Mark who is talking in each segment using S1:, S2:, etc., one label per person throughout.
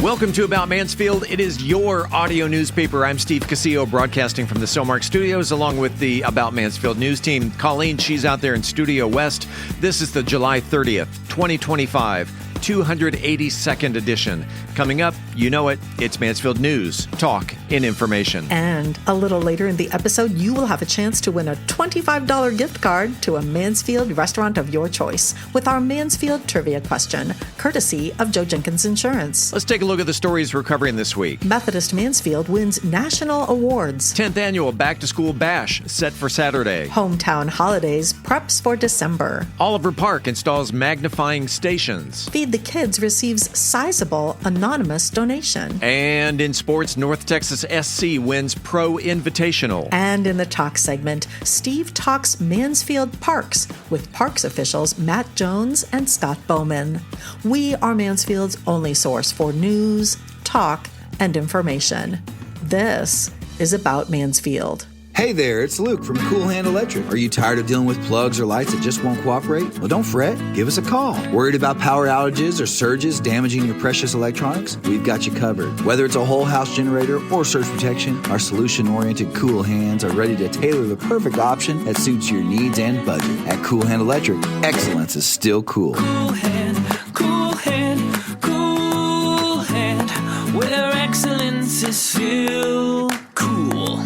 S1: Welcome to About Mansfield. It is your audio newspaper. I'm Steve Casillo, broadcasting from the Somark Studios, along with the About Mansfield news team. Colleen, she's out there in Studio West. This is the July 30th, 2025, 282nd edition. Coming up, you know it, it's Mansfield News, Talk, and Information.
S2: And a little later in the episode, you will have a chance to win a $25 gift card to a Mansfield restaurant of your choice with our Mansfield Trivia Question, courtesy of Joe Jenkins Insurance.
S1: Let's take a look at the stories we're covering this week.
S2: Methodist Mansfield wins national awards.
S1: 10th annual Back to School Bash set for Saturday.
S2: Hometown holidays preps for December.
S1: Oliver Park installs magnifying stations.
S2: Feed the Kids receives sizable anonymous donation.
S1: And in sports, North Texas SC wins Pro Invitational.
S2: And in the talk segment, Steve talks Mansfield Parks with Parks officials Matt Jones and Scot Bowman. We are Mansfield's only source for news, talk, and information. This is About Mansfield.
S3: Hey there, it's Luke from Cool Hand Electric. Are you tired of dealing with plugs or lights that just won't cooperate? Well, don't fret. Give us a call. Worried about power outages or surges damaging your precious electronics? We've got you covered. Whether it's a whole house generator or surge protection, our solution-oriented Cool Hands are ready to tailor the perfect option that suits your needs and budget. At Cool Hand Electric, excellence is still cool.
S4: Cool Hand, Cool Hand, Cool Hand, where excellence is still cool.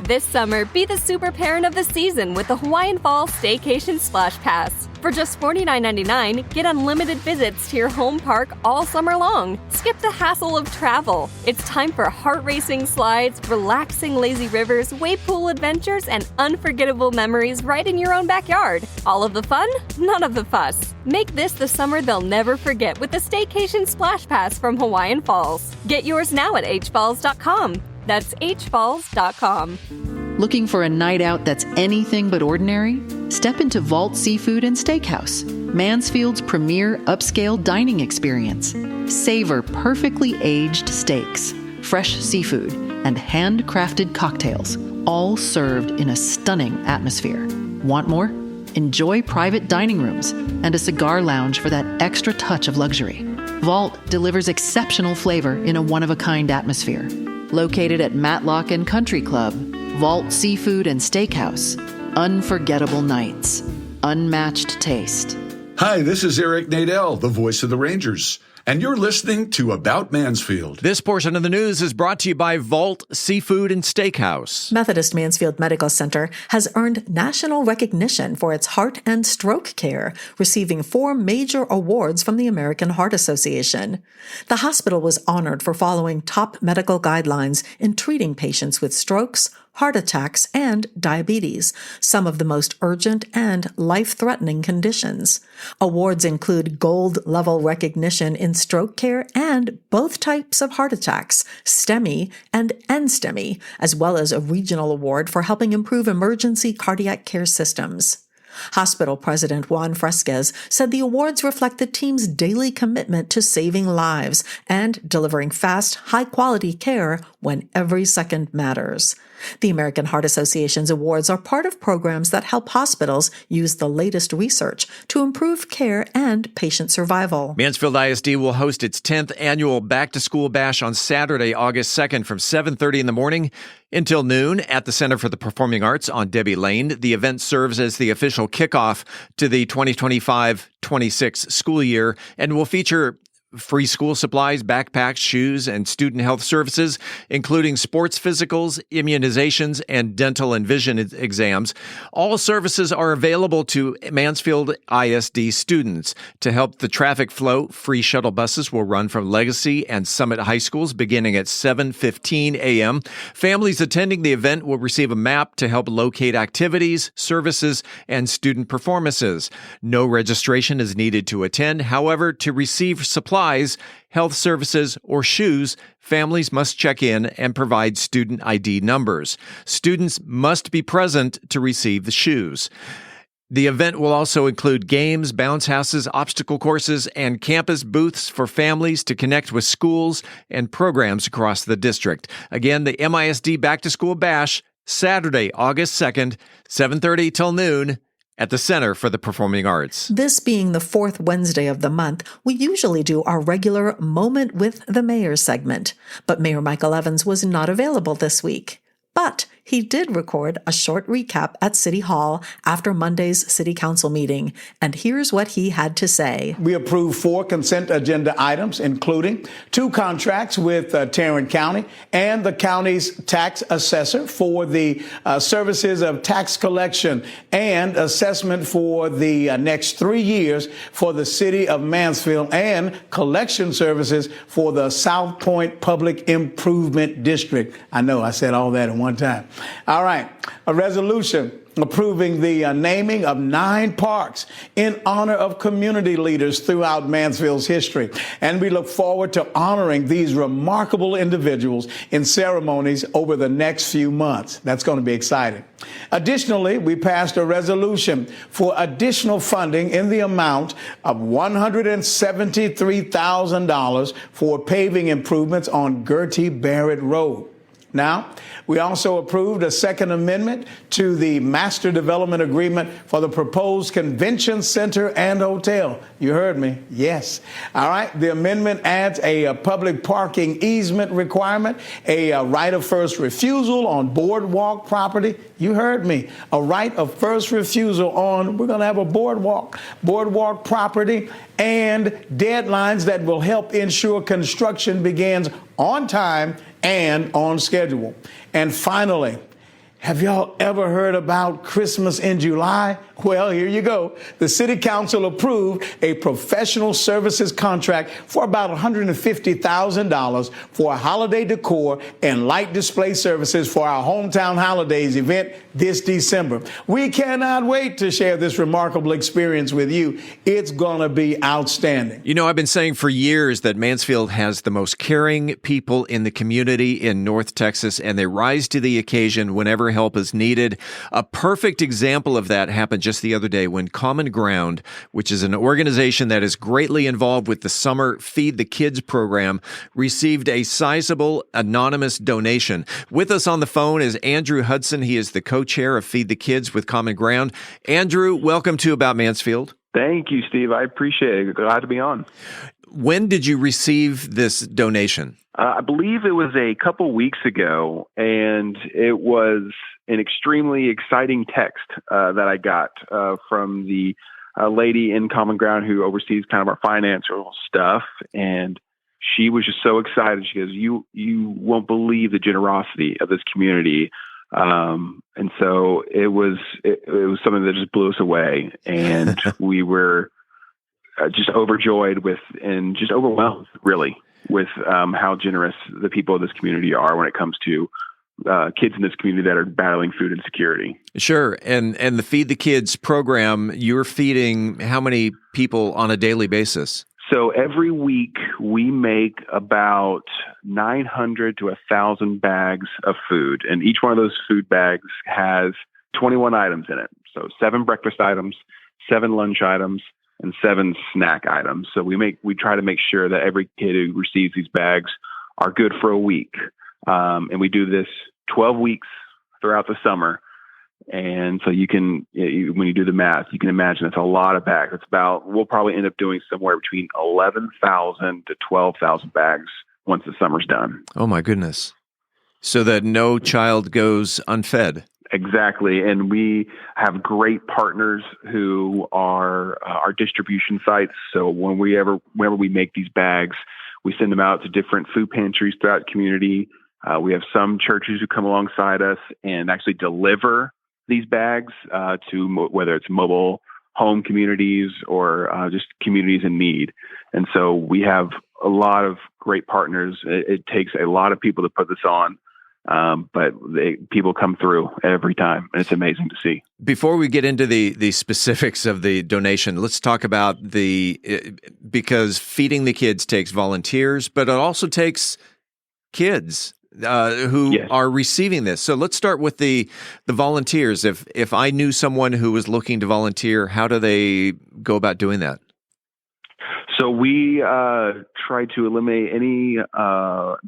S5: This summer, be the super parent of the season with the Hawaiian Falls Staycation Splash Pass. For just $49.99, get unlimited visits to your home park all summer long. Skip the hassle of travel. It's time for heart-racing slides, relaxing lazy rivers, wave pool adventures, and unforgettable memories right in your own backyard. All of the fun, none of the fuss. Make this the summer they'll never forget with the Staycation Splash Pass from Hawaiian Falls. Get yours now at hfalls.com. That's hfalls.com.
S6: Looking for a night out that's anything but ordinary? Step into Vault Seafood and Steakhouse, Mansfield's premier upscale dining experience. Savor perfectly aged steaks, fresh seafood, and handcrafted cocktails, all served in a stunning atmosphere. Want more? Enjoy private dining rooms and a cigar lounge for that extra touch of luxury. Vault delivers exceptional flavor in a one-of-a-kind atmosphere. Located at Matlock and Country Club, Vault Seafood and Steakhouse. Unforgettable nights. Unmatched taste.
S7: Hi, this is Eric Nadell, the voice of the Rangers, and you're listening to About Mansfield.
S1: This portion of the news is brought to you by Vault Seafood and Steakhouse.
S2: Methodist Mansfield Medical Center has earned national recognition for its heart and stroke care, receiving 4 major awards from the American Heart Association. The hospital was honored for following top medical guidelines in treating patients with strokes, heart attacks, and diabetes, some of the most urgent and life-threatening conditions. Awards include gold-level recognition in stroke care and both types of heart attacks, STEMI and NSTEMI, as well as a regional award for helping improve emergency cardiac care systems. Hospital President Juan Fresquez said the awards reflect the team's daily commitment to saving lives and delivering fast, high-quality care when every second matters. The American Heart Association's awards are part of programs that help hospitals use the latest research to improve care and patient survival.
S1: Mansfield ISD will host its 10th annual Back to School Bash on Saturday, August 2nd from 7:30 in the morning until noon at the Center for the Performing Arts on Debbie Lane. The event serves as the official kickoff to the 2025-26 school year and will feature free school supplies, backpacks, shoes, and student health services, including sports physicals, immunizations, and dental and vision exams. All services are available to Mansfield ISD students. To help the traffic flow, free shuttle buses will run from Legacy and Summit High Schools beginning at 7:15 a.m. Families attending the event will receive a map to help locate activities, services, and student performances. No registration is needed to attend. However, to receive supplies, health services, or shoes, families must check in and provide student ID numbers. Students must be present to receive the shoes. The event will also include games, bounce houses, obstacle courses, and campus booths for families to connect with schools and programs across the district. Again, the MISD Back to School Bash, Saturday, August 2nd, 7:30 till noon at the Center for the Performing Arts.
S2: This being the fourth Wednesday of the month, we usually do our regular Moment with the Mayor segment, but Mayor Michael Evans was not available this week. But he did record a short recap at City Hall after Monday's City Council meeting, and here's what he had to say.
S8: We approved 4 consent agenda items, including 2 contracts with Tarrant County and the county's tax assessor for the services of tax collection and assessment for the next 3 years for the city of Mansfield and collection services for the South Point Public Improvement District. I know I said all that at one time. All right, a resolution approving the naming of 9 parks in honor of community leaders throughout Mansfield's history. And we look forward to honoring these remarkable individuals in ceremonies over the next few months. That's going to be exciting. Additionally, we passed a resolution for additional funding in the amount of $173,000 for paving improvements on Gertie Barrett Road. Now, we also approved a second amendment to the Master Development Agreement for the proposed Convention Center and Hotel. You heard me. Yes. All right. The amendment adds a public parking easement requirement, a right of first refusal on boardwalk property. You heard me. A right of first refusal on, we're going to have a boardwalk property, and deadlines that will help ensure construction begins on time and on schedule. And finally, have y'all ever heard about Christmas in July? Well, here you go. The City Council approved a professional services contract for about $150,000 for holiday decor and light display services for our Hometown Holidays event this December. We cannot wait to share this remarkable experience with you. It's going to be outstanding.
S1: You know, I've been saying for years that Mansfield has the most caring people in the community in North Texas, and they rise to the occasion whenever help is needed. A perfect example of that happened just the other day when Common Ground, which is an organization that is greatly involved with the summer Feed the Kids program, received a sizable anonymous donation. With us on the phone is Andrew Hudson. He is the co-chair of Feed the Kids with Common Ground. Andrew, welcome to About Mansfield.
S9: Thank you, Steve. I appreciate it. Glad to be on.
S1: When did you receive this donation?
S9: I believe it was a couple weeks ago, and it was an extremely exciting text that I got from the lady in Common Ground who oversees kind of our financial stuff. And she was just so excited. She goes, you won't believe the generosity of this community. And so it was something that just blew us away. And we were just overjoyed with and just overwhelmed, really, with how generous the people of this community are when it comes to kids in this community that are battling food insecurity.
S1: Sure. And the Feed the Kids program, you're feeding how many people on a daily basis?
S9: So every week we make about 900 to 1,000 bags of food, and each one of those food bags has 21 items in it. So 7 breakfast items, 7 lunch items, and 7 snack items. So we try to make sure that every kid who receives these bags are good for a week. And we do this 12 weeks throughout the summer. And so when you do the math, you can imagine it's a lot of bags. We'll probably end up doing somewhere between 11,000 to 12,000 bags once the summer's done.
S1: Oh my goodness. So that no child goes unfed.
S9: Exactly. And we have great partners who are our distribution sites. So whenever we make these bags, we send them out to different food pantries throughout the community. We have some churches who come alongside us and actually deliver these bags to whether it's mobile home communities or just communities in need. And so we have a lot of great partners. It takes a lot of people to put this on. But people come through every time, and it's amazing to see.
S1: Before we get into the specifics of the donation, let's talk about because feeding the kids takes volunteers, but it also takes kids who are receiving this. So let's start with the volunteers. If I knew someone who was looking to volunteer, how do they go about doing that?
S9: So we try to eliminate any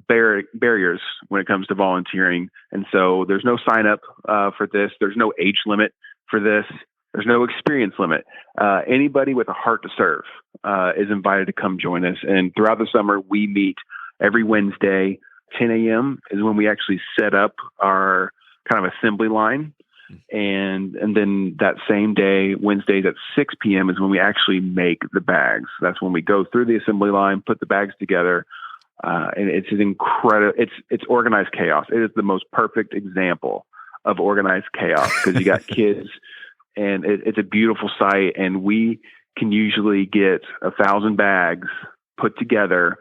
S9: barriers when it comes to volunteering. And so there's no sign up for this. There's no age limit for this. There's no experience limit. Anybody with a heart to serve is invited to come join us. And throughout the summer, we meet every Wednesday. 10 a.m. is when we actually set up our kind of assembly line. And then that same day, Wednesdays at 6 p.m. is when we actually make the bags. That's when we go through the assembly line, put the bags together. And it's an incredible, it's organized chaos. It is the most perfect example of organized chaos because you got kids and it's a beautiful sight. And we can usually get 1,000 bags put together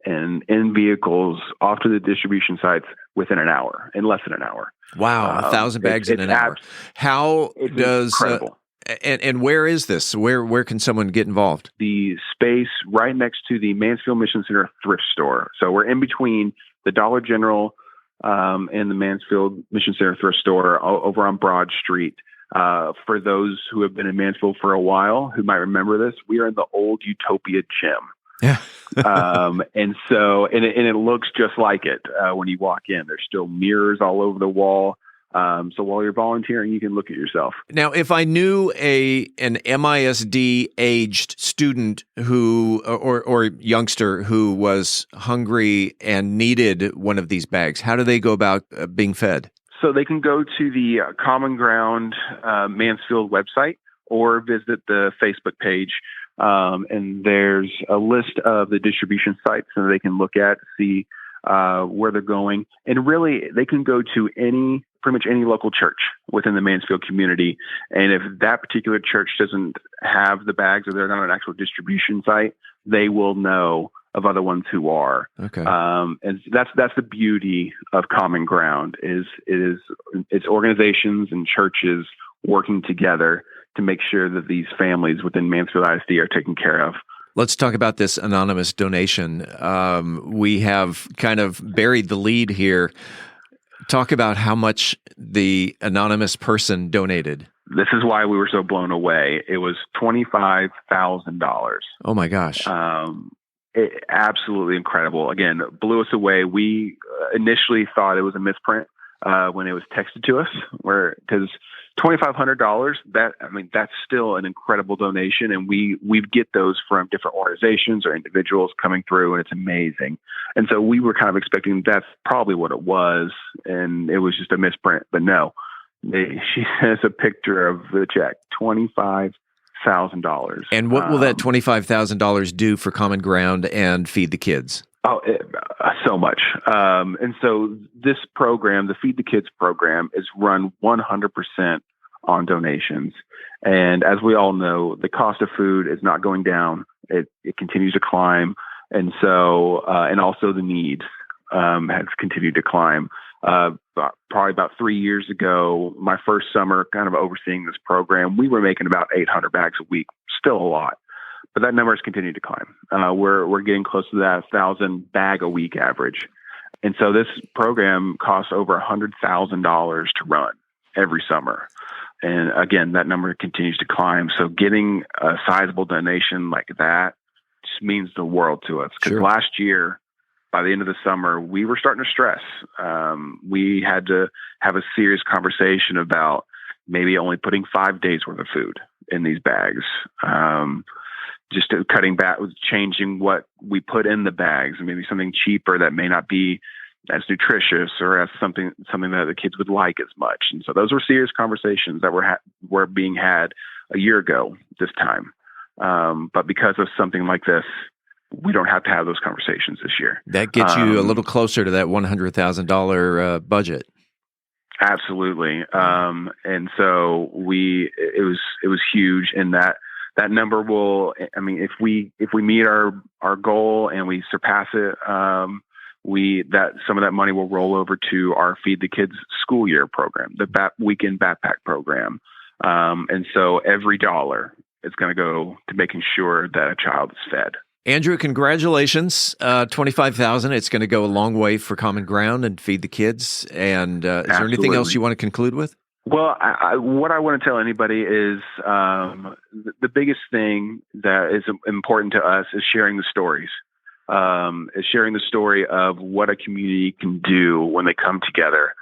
S9: and in vehicles off to the distribution sites within an hour, in less than an hour.
S1: Wow, 1,000 bags in an hour. How does
S9: incredible.
S1: And where is this? Where can someone get involved?
S9: The space right next to the Mansfield Mission Center thrift store. So we're in between the Dollar General and the Mansfield Mission Center thrift store over on Broad Street. For those who have been in Mansfield for a while, who might remember this, we are in the old Utopia gym.
S1: Yeah.
S9: And it looks just like it when you walk in. There's still mirrors all over the wall. So while you're volunteering, you can look at yourself.
S1: Now, if I knew an MISD aged student who or youngster who was hungry and needed one of these bags, how do they go about being fed?
S9: So they can go to the Common Ground Mansfield website or visit the Facebook page. And there's a list of the distribution sites that they can look at, see where they're going. And really, they can go to pretty much any local church within the Mansfield community. And if that particular church doesn't have the bags or they're not an actual distribution site, they will know of other ones who are.
S1: Okay.
S9: And that's the beauty of Common Ground it's organizations and churches working together to make sure that these families within Mansfield ISD are taken care of.
S1: Let's talk about this anonymous donation. We have kind of buried the lead here. Talk about how much the anonymous person donated.
S9: This is why we were so blown away. It was $25,000.
S1: Oh my gosh.
S9: Absolutely incredible. Again, blew us away. We initially thought it was a misprint when it was texted to us, because $2,500, that's still an incredible donation. And we get those from different organizations or individuals coming through, and it's amazing. And so we were kind of expecting that's probably what it was. And it was just a misprint, but no, she has a picture of the check, $25,000.
S1: And what will that $25,000 do for Common Ground and Feed the Kids?
S9: Oh, so much. And so this program, the Feed the Kids program, is run 100% on donations. And as we all know, the cost of food is not going down. It continues to climb. And so, and also the needs has continued to climb. Probably about 3 years ago, my first summer kind of overseeing this program, we were making about 800 bags a week, still a lot. But that number has continued to climb. We're getting close to that 1,000 bag a week average. And so this program costs over $100,000 to run every summer. And again, that number continues to climb. So getting a sizable donation like that just means the world to us. Because last year, by the end of the summer, we were starting to stress. We had to have a serious conversation about maybe only putting 5 days worth of food in these bags. Just cutting back, changing what we put in the bags, and maybe something cheaper that may not be as nutritious or as something that the kids would like as much. And so those were serious conversations that were being had a year ago this time. But because of something like this, we don't have to have those conversations this year.
S1: That gets you a little closer to that $100,000 budget.
S9: Absolutely. And so it was huge in that number will, if we meet our goal and we surpass it, some of that money will roll over to our Feed the Kids school year program, the weekend backpack program. And so every dollar is going to go to making sure that a child is fed.
S1: Andrew, congratulations. $25,000. It's going to go a long way for Common Ground and Feed the Kids. And is there anything else you want to conclude with?
S9: Well, what I want to tell anybody is the biggest thing that is important to us is sharing the stories. Is sharing the story of what a community can do when they come together,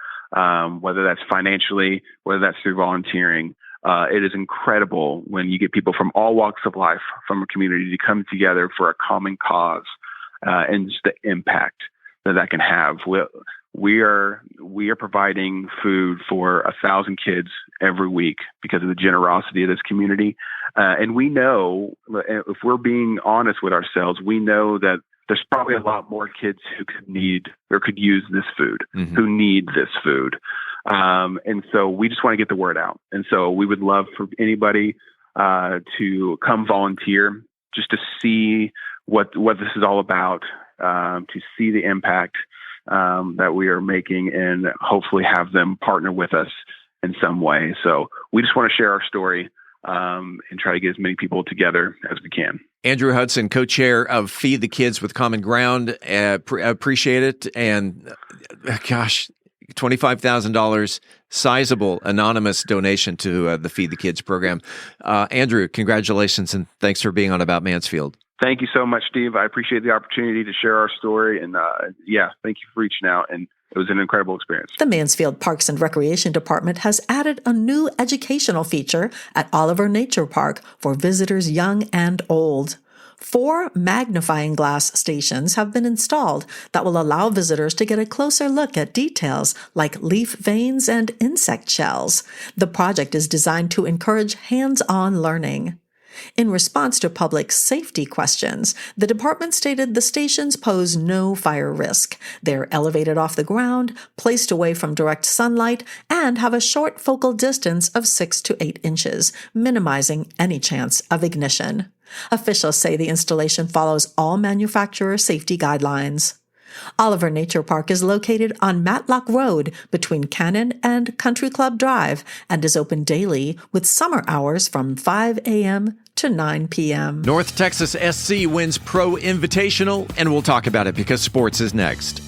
S9: whether that's financially, whether that's through volunteering, It is incredible when you get people from all walks of life from a community to come together for a common cause, and just the impact that can have. We are providing food for 1,000 kids every week because of the generosity of this community. And we know, if we're being honest with ourselves, we know that there's probably a lot more kids who could need or could use this food, who need this food. And so we just want to get the word out. And so we would love for anybody to come volunteer just to see what this is all about, to see the impact that we are making, and hopefully have them partner with us in some way. So we just want to share our story and try to get as many people together as we can.
S1: Andrew Hudson, co-chair of Feed the Kids with Common Ground, appreciate it. And gosh, $25,000, sizable anonymous donation to the Feed the Kids program. Andrew, congratulations, and thanks for being on About Mansfield.
S9: Thank you so much, Steve. I appreciate the opportunity to share our story. And thank you for reaching out. And it was an incredible experience.
S2: The Mansfield Parks and Recreation Department has added a new educational feature at Oliver Nature Park for visitors young and old. 4 magnifying glass stations have been installed that will allow visitors to get a closer look at details like leaf veins and insect shells. The project is designed to encourage hands-on learning. In response to public safety questions, the department stated the stations pose no fire risk. They're elevated off the ground, placed away from direct sunlight, and have a short focal distance of 6 to 8 inches, minimizing any chance of ignition. Officials say the installation follows all manufacturer safety guidelines. Oliver Nature Park is located on Matlock Road between Cannon and Country Club Drive and is open daily with summer hours from 5 a.m. to 9 p.m.
S1: North Texas SC wins Pro Invitational, and we'll talk about it because sports is next.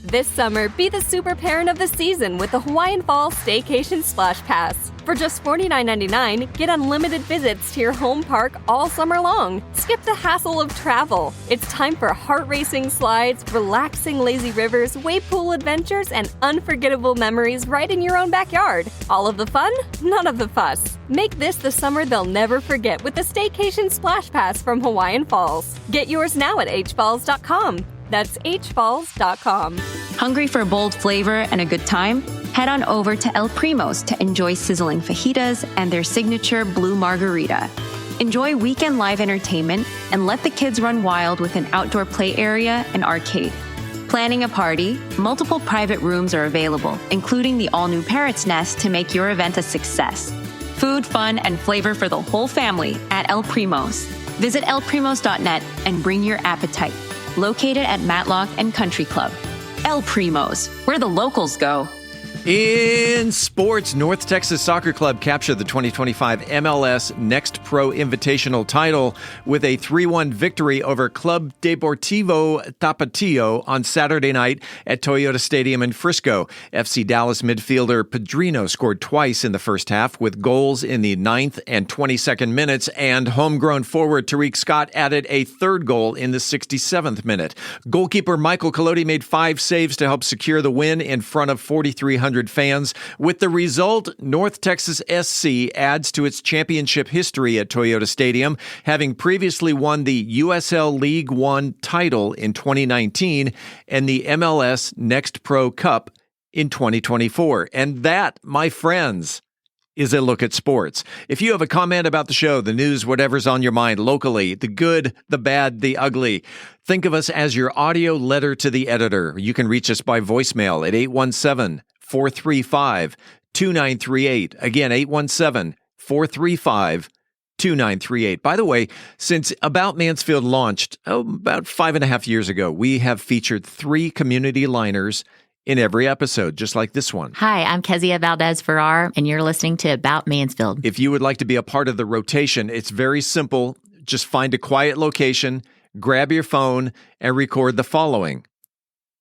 S5: This summer, be the super parent of the season with the Hawaiian Fall Staycation Splash Pass. For just $49.99, get unlimited visits to your home park all summer long. Skip the hassle of travel. It's time for heart-racing slides, relaxing lazy rivers, wave pool adventures, and unforgettable memories right in your own backyard. All of the fun, none of the fuss. Make this the summer they'll never forget with the Staycation Splash Pass from Hawaiian Falls. Get yours now at hfalls.com. That's hfalls.com.
S10: Hungry for bold flavor and a good time? Head on over to El Primo's to enjoy sizzling fajitas and their signature blue margarita. Enjoy weekend live entertainment and let the kids run wild with an outdoor play area and arcade. Planning a party? Multiple private rooms are available, including the all-new Parrot's Nest to make your event a success. Food, fun, and flavor for the whole family at El Primo's. Visit elprimos.net and bring your appetite. Located at Matlock and Country Club. El Primo's, where the locals go.
S1: In sports, North Texas Soccer Club captured the 2025 MLS Next Pro Invitational title with a 3-1 victory over Club Deportivo Tapatio on Saturday night at Toyota Stadium in Frisco. FC Dallas midfielder Pedrino scored twice in the first half with goals in the 9th and 22nd minutes, and homegrown forward Tariq Scott added a third goal in the 67th minute. Goalkeeper Michael Colodi made 5 saves to help secure the win in front of 4,300 fans. With the result, North Texas SC adds to its championship history at Toyota Stadium, having previously won the USL League One title in 2019 and the MLS Next Pro Cup in 2024. And that, my friends, is a look at sports. If you have a comment about the show, the news, whatever's on your mind locally, the good, the bad, the ugly, think of us as your audio letter to the editor. You can reach us by voicemail at 817-435-2938. Again, 817-435-2938. By the way, since About Mansfield launched about 5.5 years ago, we have featured 3 community liners in every episode, just like this one.
S11: Hi, I'm Kezia Valdez-Farrar, and you're listening to About Mansfield.
S1: If you would like to be a part of the rotation, it's very simple. Just find a quiet location, grab your phone, and record the following.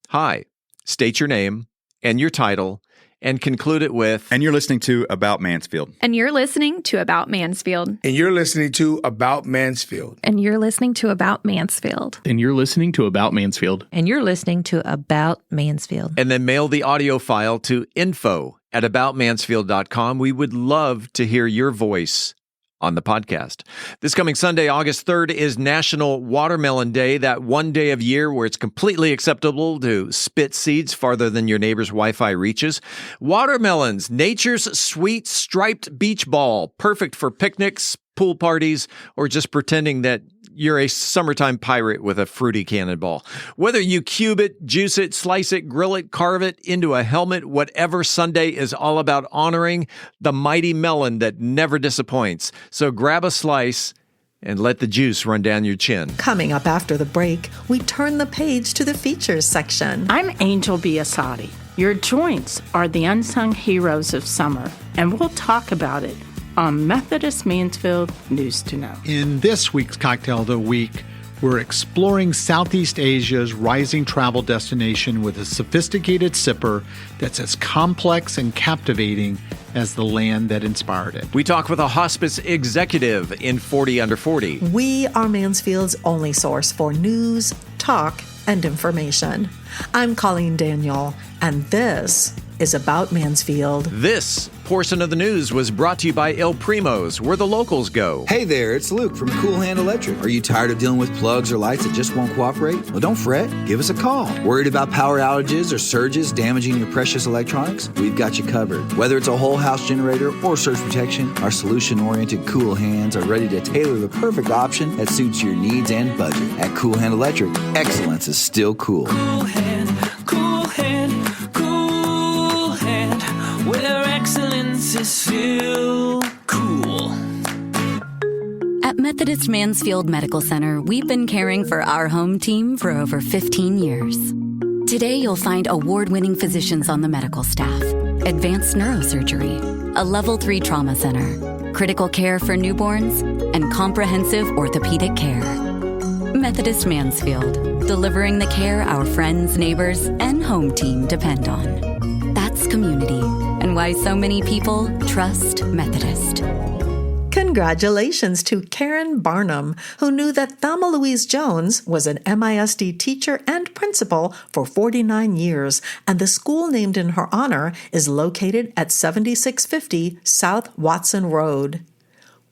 S1: Hi, state your name and your title, and conclude it with,
S12: And you're listening to About Mansfield.
S13: And you're listening to About Mansfield.
S14: And you're listening to About Mansfield.
S13: And you're listening to About Mansfield.
S15: And you're listening to About Mansfield.
S16: And you're listening to About Mansfield.
S1: And then mail the audio file to info@aboutmansfield.com. We would love to hear your voice on the podcast. This coming Sunday, August 3rd, is National Watermelon Day, that one day of year where it's completely acceptable to spit seeds farther than your neighbor's Wi-Fi reaches. Watermelons, nature's sweet striped beach ball, perfect for picnics, pool parties, or just pretending that you're a summertime pirate with a fruity cannonball. Whether you cube it, juice it, slice it, grill it, carve it into a helmet, whatever, Sunday is all about honoring the mighty melon that never disappoints. So grab a slice and let the juice run down your chin.
S2: Coming up after the break, we turn the page to the features section.
S17: I'm Angel Biasatti. Your joints are the unsung heroes of summer, and we'll talk about it on Methodist Mansfield News to Know.
S18: In this week's Cocktail of the Week, we're exploring Southeast Asia's rising travel destination with a sophisticated sipper that's as complex and captivating as the land that inspired it.
S1: We talk with a hospice executive in 40 Under 40.
S2: We are Mansfield's only source for news, talk, and information. I'm Colleen Daniel, and this is About Mansfield.
S1: This portion of the news was brought to you by El Primo's, where the locals go.
S3: Hey there, it's Luke from Cool Hand Electric. Are you tired of dealing with plugs or lights that just won't cooperate? Well, don't fret. Give us a call. Worried about power outages or surges damaging your precious electronics? We've got you covered. Whether it's a whole house generator or surge protection, our solution-oriented Cool Hands are ready to tailor the perfect option that suits your needs and budget. At Cool Hand Electric, excellence is still cool.
S4: Cool hand, cool hand, cool hand, where excellence is still cool.
S19: At Methodist Mansfield Medical Center, we've been caring for our home team for over 15 years. Today, you'll find award-winning physicians on the medical staff, advanced neurosurgery, a level 3 trauma center, critical care for newborns, and comprehensive orthopedic care. Methodist Mansfield, delivering the care our friends, neighbors, and home team depend on. That's community, and why so many people trust Methodist.
S2: Congratulations to Karen Barnum, who knew that Thelma Louise Jones was an MISD teacher and principal for 49 years, and the school named in her honor is located at 7650 South Watson Road.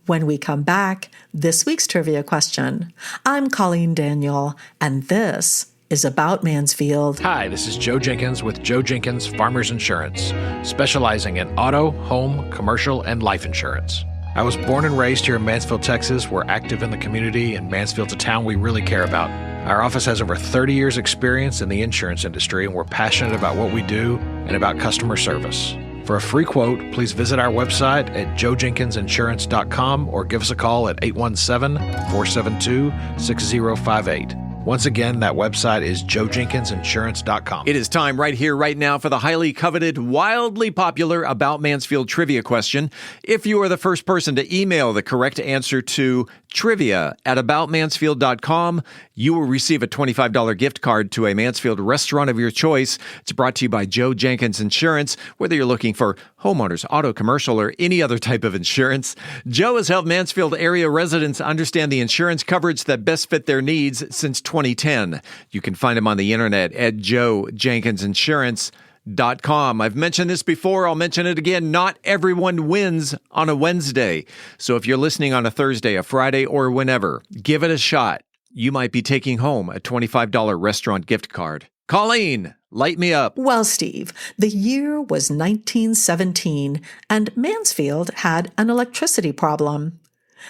S2: When we come back, this week's trivia question. I'm Colleen Daniel, and this is About Mansfield.
S20: Hi, this is Joe Jenkins with Joe Jenkins Farmers Insurance, specializing in auto, home, commercial, and life insurance. I was born and raised here in Mansfield, Texas. We're active in the community, and Mansfield's a town we really care about. Our office has over 30 years' experience in the insurance industry, and we're passionate about what we do and about customer service. For a free quote, please visit our website at joejenkinsinsurance.com or give us a call at 817-472-6058. Once again, that website is joejenkinsinsurance.com.
S1: It is time right here, right now for the highly coveted, wildly popular About Mansfield Trivia Question. If you are the first person to email the correct answer to trivia@aboutmansfield.com, you will receive a $25 gift card to a Mansfield restaurant of your choice. It's brought to you by Joe Jenkins Insurance. Whether you're looking for homeowners, auto, commercial, or any other type of insurance, Joe has helped Mansfield area residents understand the insurance coverage that best fit their needs since 2010. You can find him on the internet at joejenkinsinsurance.com. I've mentioned this before. I'll mention it again. Not everyone wins on a Wednesday. So if you're listening on a Thursday, a Friday, or whenever, give it a shot. You might be taking home a $25 restaurant gift card. Colleen, light me up.
S2: Well, Steve, the year was 1917, and Mansfield had an electricity problem.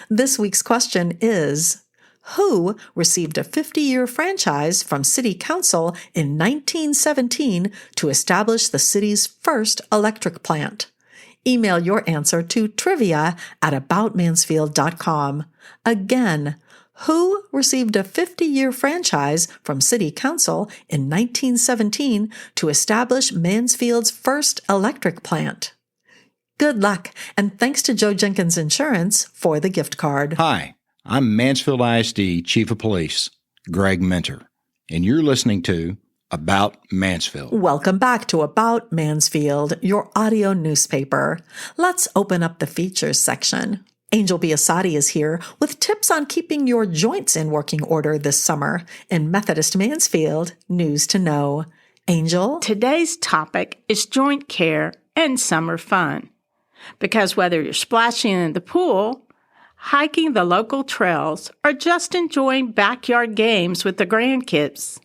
S2: This week's question is, who received a 50-year franchise from City Council in 1917 to establish the city's first electric plant? Email your answer to trivia@aboutmansfield.com. Again, who received a 50-year franchise from City Council in 1917 to establish Mansfield's first electric plant? Good luck, and thanks to Joe Jenkins Insurance for the gift card.
S21: Hi, I'm Mansfield ISD Chief of Police, Greg Minter, and you're listening to
S14: About Mansfield.
S2: Welcome back to About Mansfield, your audio newspaper. Let's open up the features section. Angel Biasatti is here with tips on keeping your joints in working order this summer in Methodist Mansfield, News to Know. Angel?
S17: Today's topic is joint care and summer fun. Because whether you're splashing in the pool, hiking the local trails, or just enjoying backyard games with the grandkids,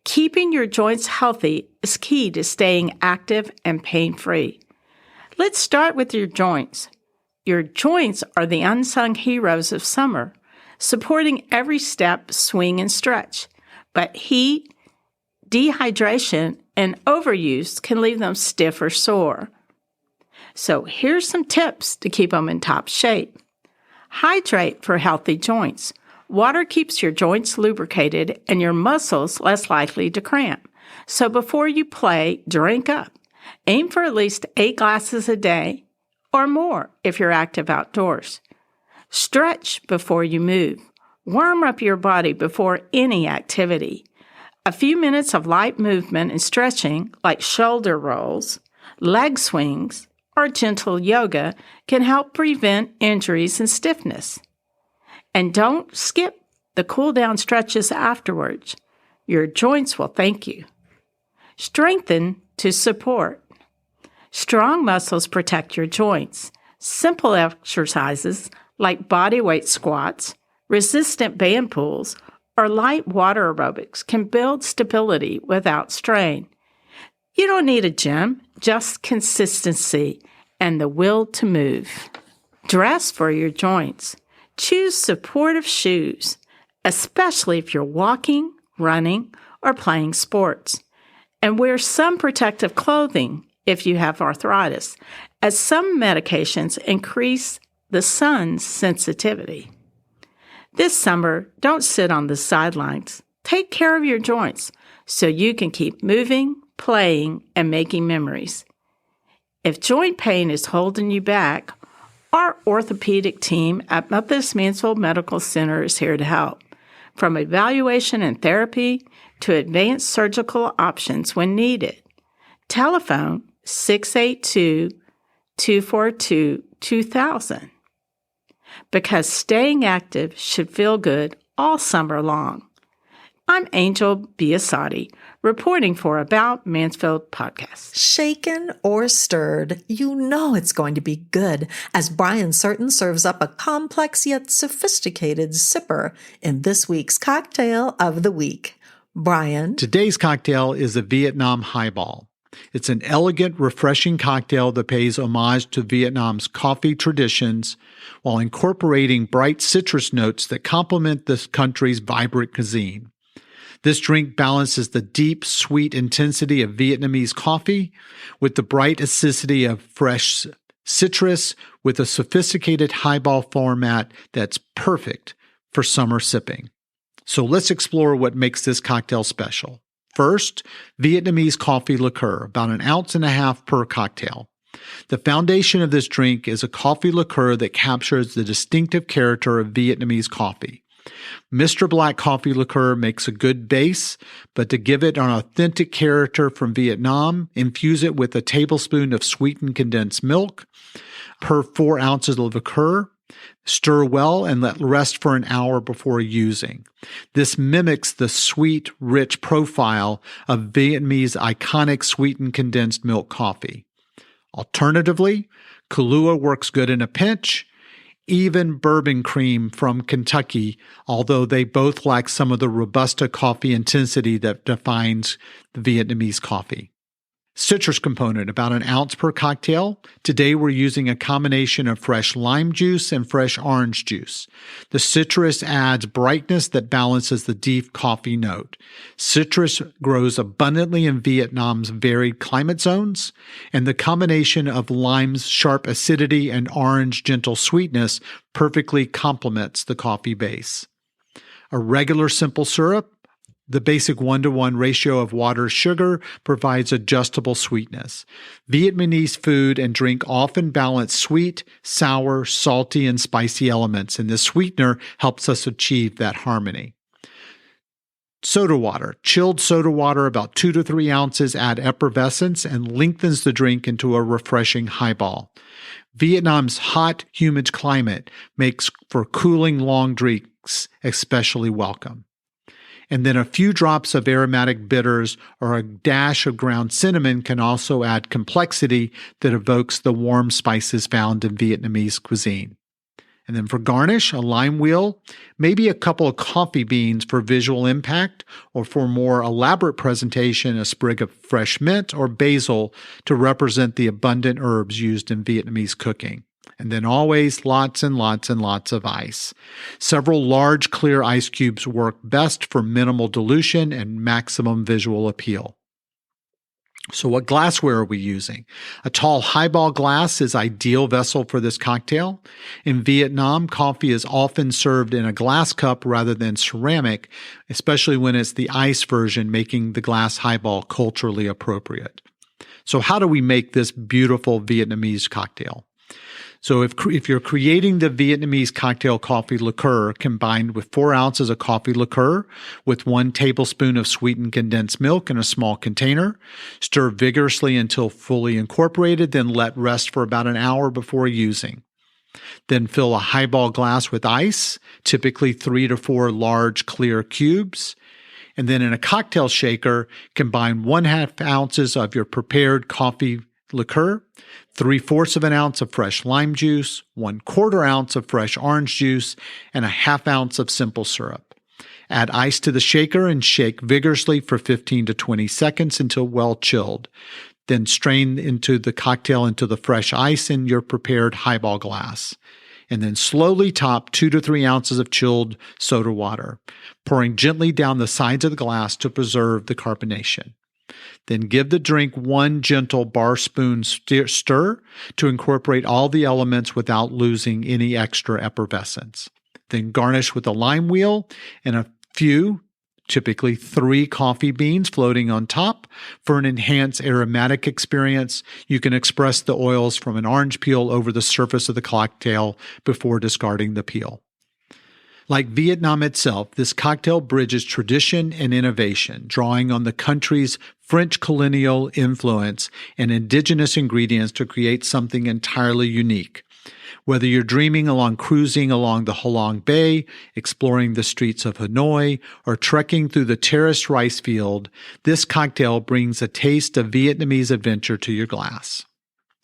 S17: keeping your joints healthy is key to staying active and pain-free. Let's start with your joints. Your joints are the unsung heroes of summer, supporting every step, swing, and stretch. But heat, dehydration, and overuse can leave them stiff or sore. So here's some tips to keep them in top shape. Hydrate for healthy joints. Water keeps your joints lubricated and your muscles less likely to cramp. So before you play, drink up. Aim for at least 8 glasses a day or more if you're active outdoors. Stretch before you move. Warm up your body before any activity. A few minutes of light movement and stretching, like shoulder rolls, leg swings, or gentle yoga, can help prevent injuries and stiffness. And don't skip the cool-down stretches afterwards. Your joints will thank you. Strengthen to support. Strong muscles protect your joints. Simple exercises like bodyweight squats, resistant band pulls, or light water aerobics can build stability without strain. You don't need a gym, just consistency and the will to move. Dress for your joints. Choose supportive shoes, especially if you're walking, running, or playing sports. And wear some protective clothing if you have arthritis, as some medications increase the sun's sensitivity. This summer, don't sit on the sidelines. Take care of your joints so you can keep moving, playing, and making memories. If joint pain is holding you back, our orthopedic team at Methodist Mansfield Medical Center is here to help, from evaluation and therapy to advanced surgical options when needed. Telephone 682-242-2000. Because staying active should feel good all summer long. I'm Angel Biasatti, reporting for About Mansfield podcast.
S2: Shaken or stirred, you know it's going to be good as Brian Certain serves up a complex yet sophisticated sipper in this week's Cocktail of the Week. Brian?
S18: Today's cocktail is a Vietnam highball. It's an elegant, refreshing cocktail that pays homage to Vietnam's coffee traditions while incorporating bright citrus notes that complement this country's vibrant cuisine. This drink balances the deep, sweet intensity of Vietnamese coffee with the bright acidity of fresh citrus with a sophisticated highball format that's perfect for summer sipping. So let's explore what makes this cocktail special. First, Vietnamese coffee liqueur, about 1.5 ounces per cocktail. The foundation of this drink is a coffee liqueur that captures the distinctive character of Vietnamese coffee. Mr. Black coffee liqueur makes a good base, but to give it an authentic character from Vietnam, infuse it with a tablespoon of sweetened condensed milk per 4 ounces of liqueur. Stir well and let rest for an hour before using. This mimics the sweet, rich profile of Vietnamese iconic sweetened condensed milk coffee. Alternatively, Kahlua works good in a pinch. Even bourbon cream from Kentucky, although they both lack some of the Robusta coffee intensity that defines the Vietnamese coffee. Citrus component, about 1 ounce per cocktail. Today we're using a combination of fresh lime juice and fresh orange juice. The citrus adds brightness that balances the deep coffee note. Citrus grows abundantly in Vietnam's varied climate zones, and the combination of lime's sharp acidity and orange gentle sweetness perfectly complements the coffee base. A regular simple syrup, the basic 1-to-1 ratio of water-sugar provides adjustable sweetness. Vietnamese food and drink often balance sweet, sour, salty, and spicy elements, and this sweetener helps us achieve that harmony. Soda water. Chilled soda water, about 2 to 3 ounces, add effervescence and lengthens the drink into a refreshing highball. Vietnam's hot, humid climate makes for cooling long drinks especially welcome. And then a few drops of aromatic bitters or a dash of ground cinnamon can also add complexity that evokes the warm spices found in Vietnamese cuisine. And then for garnish, a lime wheel, maybe a couple of coffee beans for visual impact, or for more elaborate presentation, a sprig of fresh mint or basil to represent the abundant herbs used in Vietnamese cooking. And then always lots and lots and lots of ice. Several large clear ice cubes work best for minimal dilution and maximum visual appeal. So what glassware are we using? A tall highball glass is ideal vessel for this cocktail. In Vietnam, coffee is often served in a glass cup rather than ceramic, especially when it's the ice version, making the glass highball culturally appropriate. So how do we make this beautiful Vietnamese cocktail? So if you're creating the Vietnamese cocktail coffee liqueur combined with 4 ounces of coffee liqueur with 1 tablespoon of sweetened condensed milk in a small container, stir vigorously until fully incorporated, then let rest for about an hour before using. Then fill a highball glass with ice, typically 3 to 4 large clear cubes. And then in a cocktail shaker, combine 1/2 ounces of your prepared coffee liqueur, 3/4 of an ounce of fresh lime juice, 1/4 ounce of fresh orange juice, and a 1/2 ounce of simple syrup. Add ice to the shaker and shake vigorously for 15 to 20 seconds until well chilled. Then strain into the cocktail into the fresh ice in your prepared highball glass. And then slowly top 2 to 3 ounces of chilled soda water, pouring gently down the sides of the glass to preserve the carbonation. Then give the drink 1 gentle bar spoon stir to incorporate all the elements without losing any extra effervescence. Then garnish with a lime wheel and a few, typically 3 coffee beans floating on top. For an enhanced aromatic experience, you can express the oils from an orange peel over the surface of the cocktail before discarding the peel. Like Vietnam itself, this cocktail bridges tradition and innovation, drawing on the country's French colonial influence and indigenous ingredients to create something entirely unique. Whether you're cruising along the Halong Bay, exploring the streets of Hanoi, or trekking through the terraced rice field, this cocktail brings a taste of Vietnamese adventure to your glass.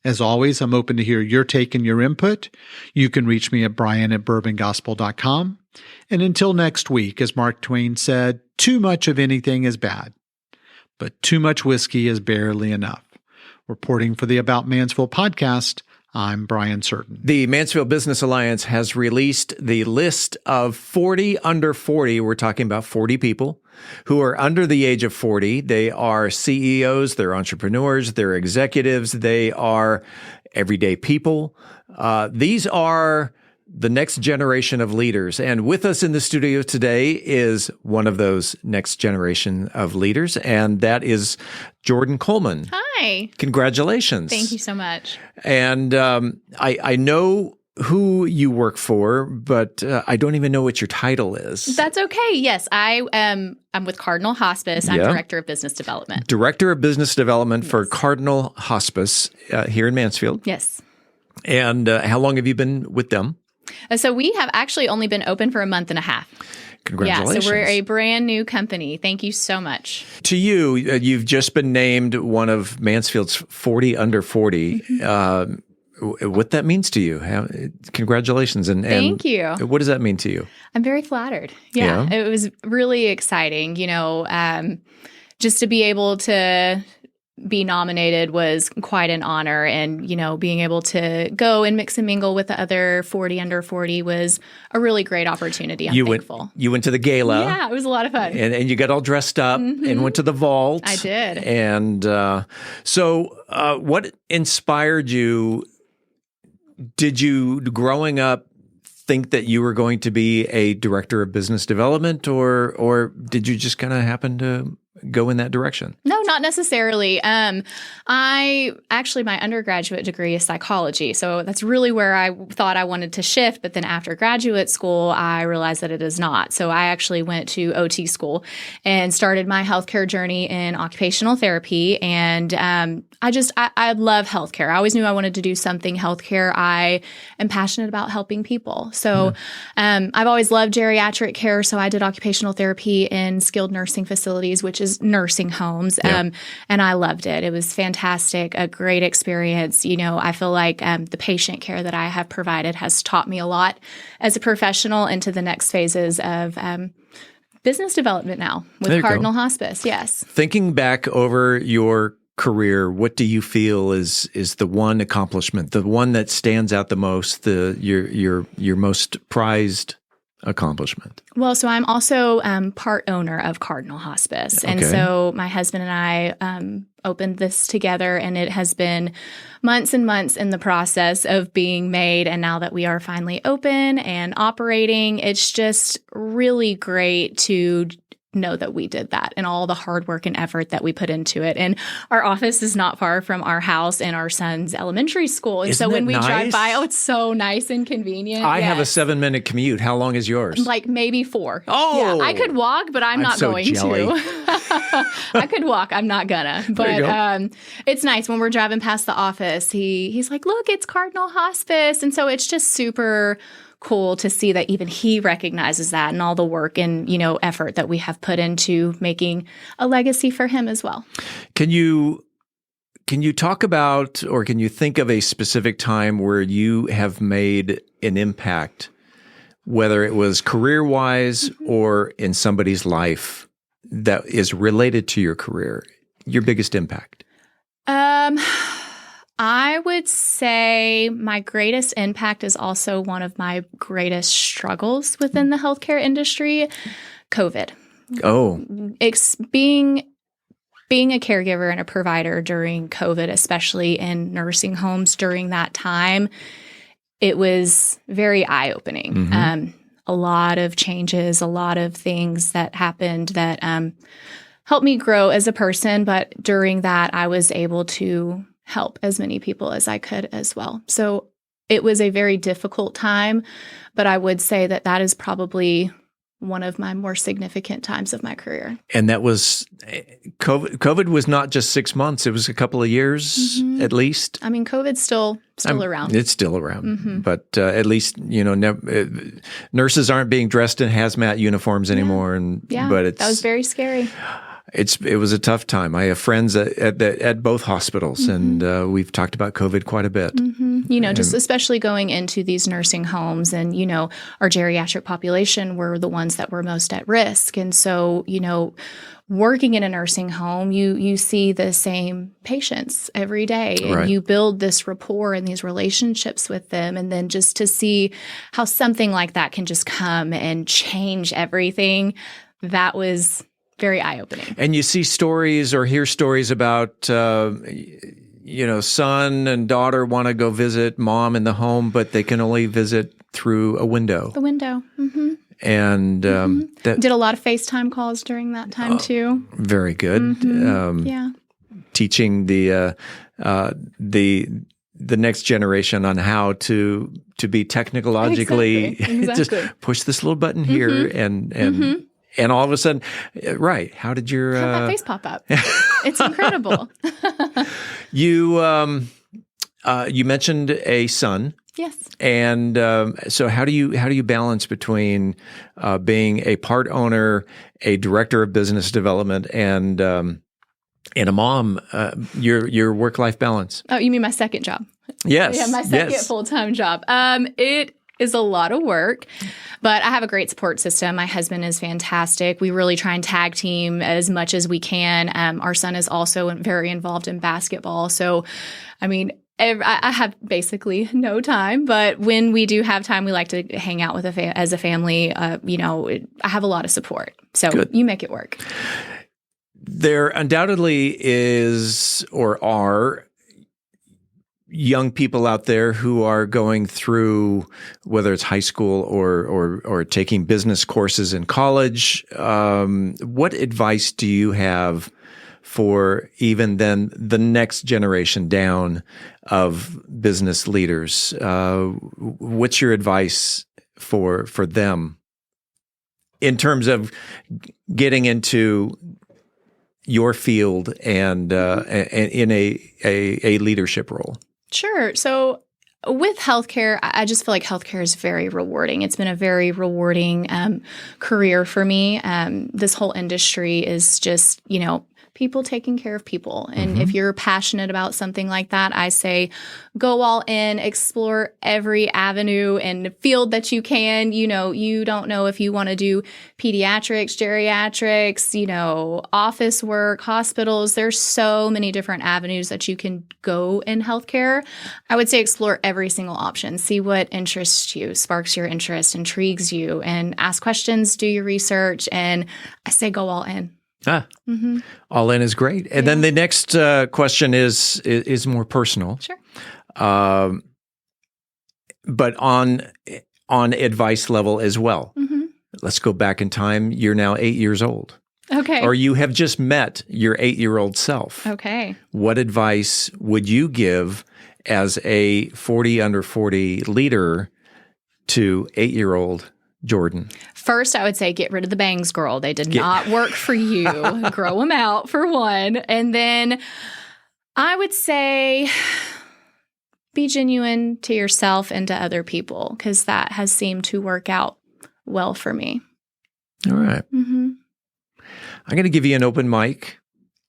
S18: As always, I'm open to hear your take and your input. You can reach me at brian@bourbongospel.com. And until next week, as Mark Twain said, too much of anything is bad, but too much whiskey is barely enough. Reporting for the About Mansfield podcast, I'm Brian Certain.
S1: The Mansfield Business Alliance has released the list of 40 under 40. We're talking about 40 people who are under the age of 40. They are CEOs, they're entrepreneurs, they're executives, they are everyday people. These are the next generation of leaders. And with us in the studio today is one of those next generation of leaders, and that is Jordan Coleman.
S21: Hi.
S1: Congratulations.
S21: Thank you so much.
S1: And I know who you work for, but I don't even know what your title is.
S21: That's okay. Yes, I'm with Cardinal Hospice. I'm Director of Business Development.
S1: Director of Business Development for Cardinal Hospice here in Mansfield.
S21: Yes.
S1: And how long have you been with them?
S21: So we have actually only been open for a month and a half.
S1: Congratulations.
S21: Yeah, so we're a brand new company. Thank you so much.
S1: To you, you've just been named one of Mansfield's 40 under 40. What that means to you? Congratulations. And
S21: thank you.
S1: What does that mean to you?
S21: I'm very flattered. Yeah. It was really exciting. Just to be able to be nominated was quite an honor. And, being able to go and mix and mingle with the other 40 under 40 was a really great opportunity. I'm thankful.
S1: You went to the gala.
S21: Yeah, it was a lot of fun.
S1: And you got all dressed up and went to the vault.
S21: I did.
S1: And so what inspired you? Did you, growing up, think that you were going to be a director of business development, or did you just kind of happen to go in that direction?
S21: No, Not necessarily. My undergraduate degree is psychology. So that's really where I thought I wanted to shift. But then after graduate school, I realized that it is not. So I actually went to OT school and started my healthcare journey in occupational therapy. And I love healthcare. I always knew I wanted to do something healthcare. I am passionate about helping people. So I've always loved geriatric care. So I did occupational therapy in skilled nursing facilities, which is nursing homes. And I loved it. It was fantastic, a great experience. I feel like the patient care that I have provided has taught me a lot as a professional into the next phases of business development now with Cardinal Hospice. Yes.
S1: Thinking back over your career, what do you feel is the one accomplishment, the one that stands out the most, your most prized accomplishment?
S21: Well, so I'm also part owner of Cardinal Hospice. And so my husband and I opened this together, and it has been months and months in the process of being made. And now that we are finally open and operating, it's just really great to know that we did that and all the hard work and effort that we put into it. And our office is not far from our house and our son's elementary school. And so when we drive by, it's so nice and convenient.
S1: I have a 7-minute commute. How long is yours?
S21: Like maybe 4.
S1: Oh,
S21: yeah, I could walk, but I'm not
S1: so
S21: going
S1: jelly.
S21: to. I could walk. I'm not gonna. But it's nice when we're driving past the office. He's like, look, it's Cardinal Hospice. And so it's just super cool to see that even he recognizes that and all the work and, effort that we have put into making a legacy for him as well.
S1: Can you talk about, or can you think of a specific time where you have made an impact, whether it was career-wise or in somebody's life that is related to your career, your biggest impact?
S21: I would say my greatest impact is also one of my greatest struggles within the healthcare industry, COVID.
S1: Oh.
S21: Being a caregiver and a provider during COVID, especially in nursing homes during that time, it was very eye-opening.
S1: Mm-hmm.
S21: A lot of changes, a lot of things that happened that helped me grow as a person. But during that, I was able to help as many people as I could as well. So it was a very difficult time, but I would say that is probably one of my more significant times of my career.
S1: And that was COVID was not just 6 months, it was a couple of years at least.
S21: I mean, COVID's still around.
S1: It's still around, but at least nurses aren't being dressed in hazmat uniforms anymore, but
S21: that was very scary.
S1: It was a tough time. I have friends at both hospitals, and we've talked about COVID quite a bit.
S21: Just especially going into these nursing homes, and our geriatric population were the ones that were most at risk, and so working in a nursing home, you see the same patients every day, and you build this rapport and these relationships with them, and then just to see how something like that can just come and change everything, that was very eye-opening.
S1: And you see stories or hear stories about, son and daughter want to go visit mom in the home, but they can only visit through a window.
S21: The window.
S1: And
S21: did a lot of FaceTime calls during that time too.
S1: Very good. Teaching the next generation on how to be technologically
S21: exactly.
S1: just push this little button here and all of a sudden, how did your
S21: how that face pop up? It's incredible.
S1: You mentioned a son.
S21: Yes.
S1: And so how do you balance between being a part owner, a director of business development, and a mom? Your work-life balance.
S21: Oh, you mean my second job?
S1: Yes.
S21: Yeah, my second full-time job. It is a lot of work, but I have a great support system. My husband is fantastic. We really try and tag team as much as we can. Our son is also very involved in basketball. So, I mean, I have basically no time, but when we do have time, we like to hang out with as a family. I have a lot of support. So you make it work.
S1: There undoubtedly is or are young people out there who are going through, whether it's high school or taking business courses in college. What advice do you have for even then the next generation down of business leaders? What's your advice for them in terms of getting into your field and in a leadership role?
S21: Sure. So with healthcare, I just feel like healthcare is very rewarding. It's been a very rewarding career for me. This whole industry is just, people taking care of people. And if you're passionate about something like that, I say go all in, explore every avenue and field that you can. You don't know if you want to do pediatrics, geriatrics, office work, hospitals. There's so many different avenues that you can go in healthcare. I would say explore every single option. See what interests you, sparks your interest, intrigues you, and ask questions, do your research. And I say go all in.
S1: All in is great. And then the next question is more personal.
S21: Sure.
S1: But on advice level as well. Let's go back in time. You're now 8 years old.
S21: Okay.
S1: Or you have just met your 8-year-old self.
S21: Okay.
S1: What advice would you give as a 40 under 40 leader to 8-year-old Jordan?
S21: First, I would say get rid of the bangs, girl. They did not work for you. Grow them out, for one. And then I would say be genuine to yourself and to other people, because that has seemed to work out well for me.
S1: All right. I'm going to give you an open mic,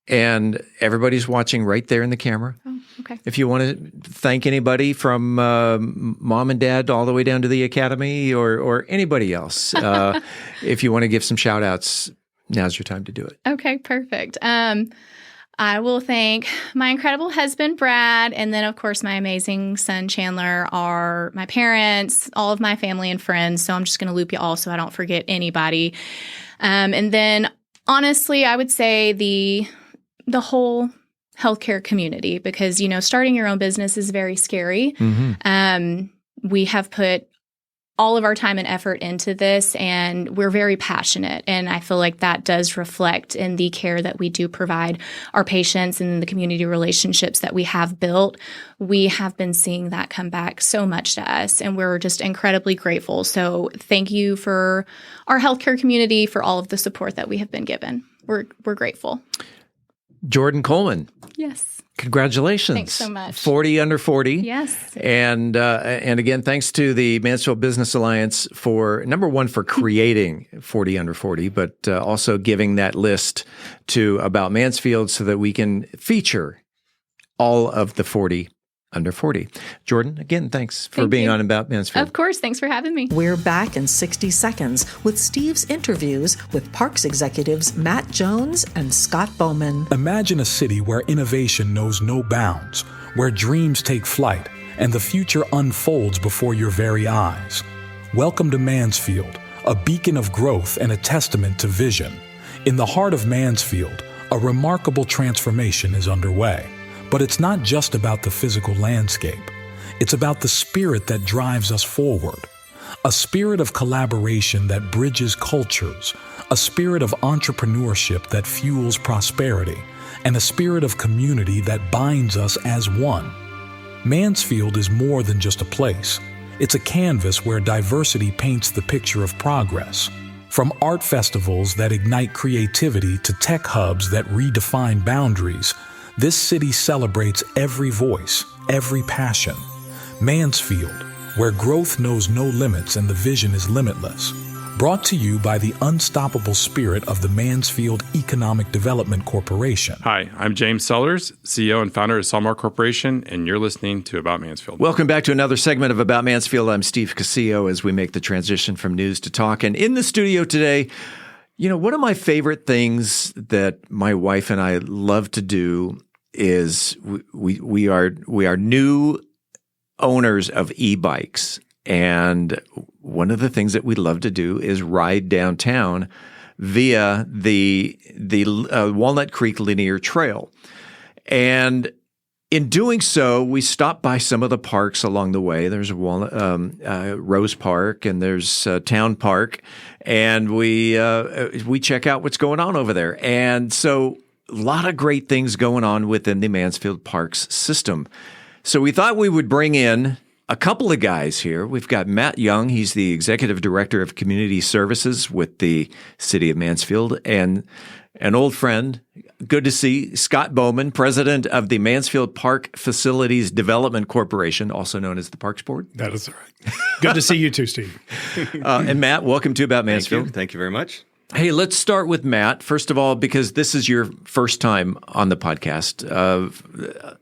S1: and everybody's watching right there in the camera.
S21: Oh, okay.
S1: If you want to thank anybody from mom and dad all the way down to the academy or anybody else, if you want to give some shout outs, now's your time to do it.
S21: Okay, perfect. I will thank my incredible husband, Brad, and then, of course, my amazing son, Chandler, are my parents, all of my family and friends. So I'm just going to loop you all so I don't forget anybody. And then, honestly, I would say the whole healthcare community, because, starting your own business is very scary. We have put all of our time and effort into this, and we're very passionate. And I feel like that does reflect in the care that we do provide our patients and the community relationships that we have built. We have been seeing that come back so much to us, and we're just incredibly grateful. So thank you for our healthcare community for all of the support that we have been given. We're grateful.
S1: Jordan Coleman.
S21: Yes.
S1: Congratulations.
S21: Thanks so much.
S1: 40 under 40.
S21: Yes.
S1: And again, thanks to the Mansfield Business Alliance for, number one, for creating 40 under 40, but also giving that list to About Mansfield so that we can feature all of the 40 under 40. Jordan, again, thanks for being on About Mansfield.
S21: Of course. Thanks for having me.
S2: We're back in 60 seconds with Steve's interviews with Parks executives Matt Jones and Scot Bowman.
S6: Imagine a city where innovation knows no bounds, where dreams take flight, and the future unfolds before your very eyes. Welcome to Mansfield, a beacon of growth and a testament to vision. In the heart of Mansfield, a remarkable transformation is underway. But it's not just about the physical landscape. It's about the spirit that drives us forward. A spirit of collaboration that bridges cultures, a spirit of entrepreneurship that fuels prosperity, and a spirit of community that binds us as one. Mansfield is more than just a place. It's a canvas where diversity paints the picture of progress. From art festivals that ignite creativity to tech hubs that redefine boundaries, this city celebrates every voice, every passion. Mansfield, where growth knows no limits and the vision is limitless. Brought to you by the unstoppable spirit of the Mansfield Economic Development Corporation.
S22: Hi, I'm James Sellers, CEO and founder of Salmar Corporation, and you're listening to About Mansfield.
S1: Welcome back to another segment of About Mansfield. I'm Steve Casillo as we make the transition from news to talk. And in the studio today, one of my favorite things that my wife and I love to do is we are new owners of e-bikes, and one of the things that we love to do is ride downtown via the Walnut Creek Linear Trail. And in doing so, we stop by some of the parks along the way. There's Rose Park and there's Town Park, and we check out what's going on over there. And so a lot of great things going on within the Mansfield Parks system. So we thought we would bring in a couple of guys here. We've got Matt Young. He's the Executive Director of Community Services with the City of Mansfield, and an old friend. Good to see Scot Bowman, President of the Mansfield Park Facilities Development Corporation, also known as the Parks Board.
S7: That is right. Good to see you too, Steve.
S1: And Matt, welcome to About Mansfield.
S8: Thank you very much.
S1: Hey, let's start with Matt. First of all, because this is your first time on the podcast,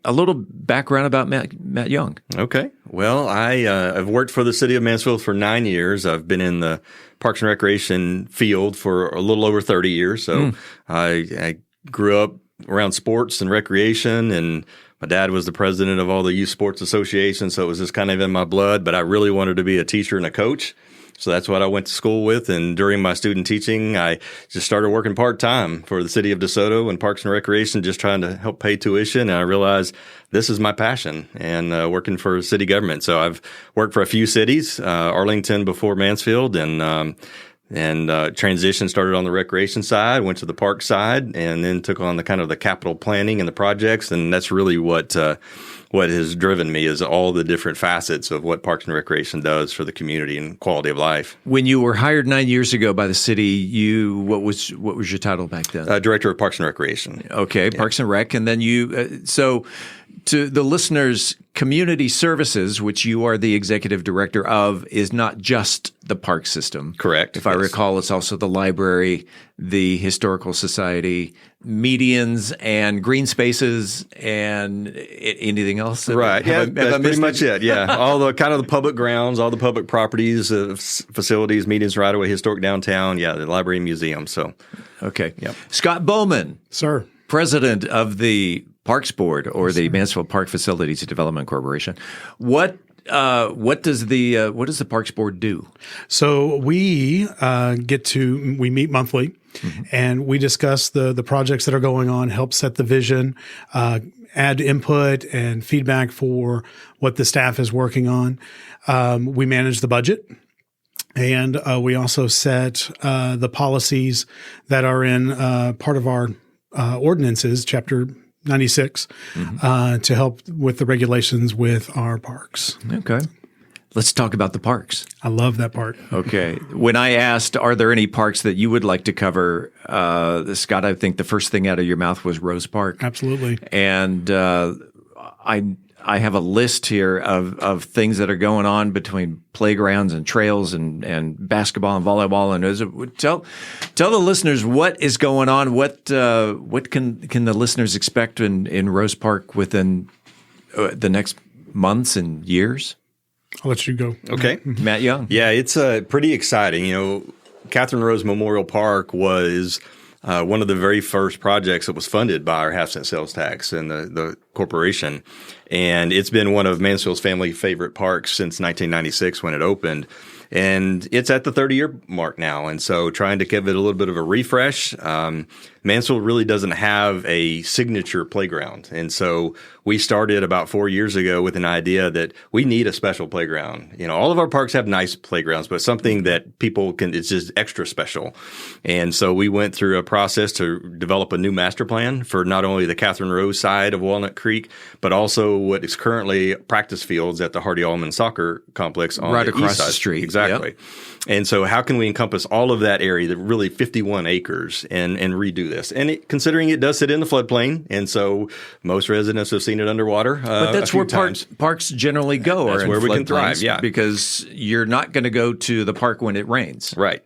S1: a little background about Matt Young.
S8: Okay. Well, I've worked for the City of Mansfield for 9 years. I've been in the Parks and Recreation field for a little over 30 years. So I grew up around sports and recreation, and my dad was the president of all the youth sports associations, so it was just kind of in my blood. But I really wanted to be a teacher and a coach. So that's what I went to school with. And during my student teaching, I just started working part-time for the city of DeSoto and Parks and Recreation, just trying to help pay tuition. And I realized this is my passion, and working for city government. So I've worked for a few cities, Arlington before Mansfield, and transition started on the recreation side, went to the park side, and then took on the kind of the capital planning and the projects. And that's really what has driven me, is all the different facets of what Parks and Recreation does for the community and quality of life.
S1: When you were hired 9 years ago by the city, what was your title back then?
S8: Director of Parks and Recreation.
S1: Okay, yeah. Parks and Rec. And then so to the listeners, community services, which you are the executive director of, is not just the park system.
S8: Correct.
S1: If I recall, it's also the library, the historical society, medians and green spaces, and anything else.
S8: Right. That's pretty much it. Yeah. All the kind of the public grounds, all the public properties, facilities, medians, right away, historic downtown. Yeah. The library and museum. So.
S1: Okay.
S8: Yep.
S1: Scot Bowman.
S7: Sir.
S1: President of the Parks Board, or the Mansfield Park Facilities Development Corporation. What does the Parks Board do?
S7: So we we meet monthly, and we discuss the projects that are going on, help set the vision, add input and feedback for what the staff is working on. We manage the budget. And we also set the policies that are in part of our ordinances, Chapter 96, to help with the regulations with our parks.
S1: Okay. Let's talk about the parks.
S7: I love that part.
S1: Okay. When I asked, are there any parks that you would like to cover, Scot, I think the first thing out of your mouth was Rose Park.
S7: Absolutely.
S1: And I have a list here of things that are going on between playgrounds and trails and basketball and volleyball. And tell the listeners what is going on. What can the listeners expect in Rose Park within the next months and years?
S7: I'll let you go.
S8: Okay.
S1: Matt Young.
S8: Yeah, it's pretty exciting. You know, Catherine Rose Memorial Park was one of the very first projects that was funded by our half-cent sales tax and the corporation. And it's been one of Mansfield's family favorite parks since 1996 when it opened. And it's at the 30-year mark now. And so trying to give it a little bit of a refresh. Mansfield really doesn't have a signature playground. And so we started about 4 years ago with an idea that we need a special playground. You know, all of our parks have nice playgrounds, but something that people it's just extra special. And so we went through a process to develop a new master plan for not only the Catherine Rose side of Walnut Creek, but also what is currently practice fields at the Hardy Allman Soccer Complex on
S1: right
S8: the
S1: across
S8: east side.
S1: The street.
S8: Exactly. Yep. And so how can we encompass all of that area, the really 51 acres, and redo this? And considering it does sit in the floodplain, and so most residents have seen it underwater.
S1: But that's where parks generally go.
S8: That's where we can thrive, yeah.
S1: Because you're not going to go to the park when it rains.
S8: Right.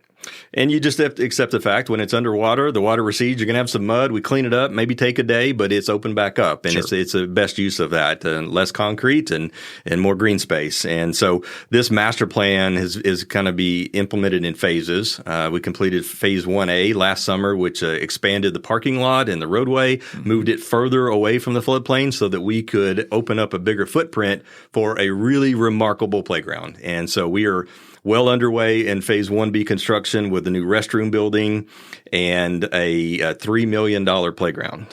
S8: And you just have to accept the fact when it's underwater, the water recedes, you're going to have some mud. We clean it up, maybe take a day, but it's open back up. And it's the best use of that, less concrete and more green space. And so this master plan is kind of be implemented in phases. We completed phase 1A last summer, which expanded the parking lot and the roadway, moved it further away from the floodplain so that we could open up a bigger footprint for a really remarkable playground. And so we are well underway in Phase 1B construction with a new restroom building and a $3 million playground.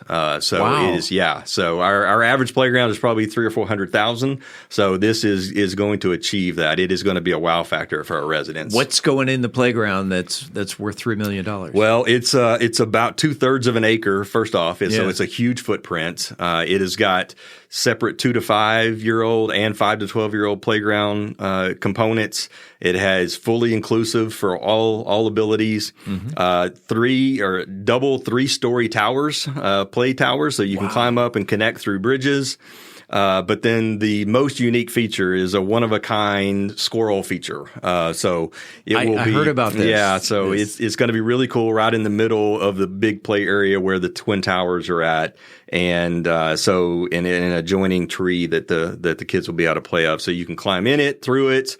S8: So
S1: wow.
S8: it is, So our average playground is probably $300,000 or $400,000. So this is going to achieve that. It is going to be a wow factor for our residents.
S1: What's going in the playground that's worth $3 million?
S8: Well, it's about 2/3 of an acre. First off, so it's a huge footprint. It has got separate 2 to 5 year old and 5 to 12 year old playground components. It has fully inclusive for all abilities. Double 3-story towers, play towers, so you can climb up and connect through bridges. But then the most unique feature is a one-of-a-kind squirrel feature. So it will be. I heard about this. Yeah, so it's going to be really cool right in the middle of the big play area where the Twin Towers are at. And so in an adjoining tree that the kids will be able to play up. So you can climb in it, through it,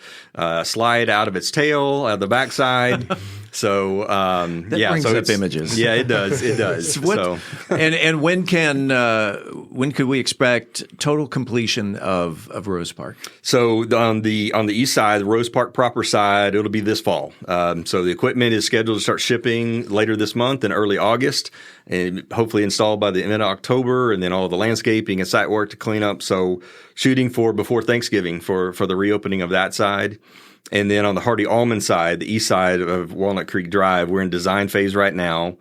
S8: slide out of its tail, out the backside. So that
S1: brings up images.
S8: Yeah, it does. It does.
S1: And when could we expect total completion of Rose Park?
S8: So on the east side, the Rose Park proper side, it'll be this fall. So the equipment is scheduled to start shipping later this month in early August, and hopefully installed by the end of October, and then all the landscaping and site work to clean up. So shooting for before Thanksgiving for the reopening of that side. And then on the Hardy Almond side, the east side of Walnut Creek Drive, we're in design phase right now.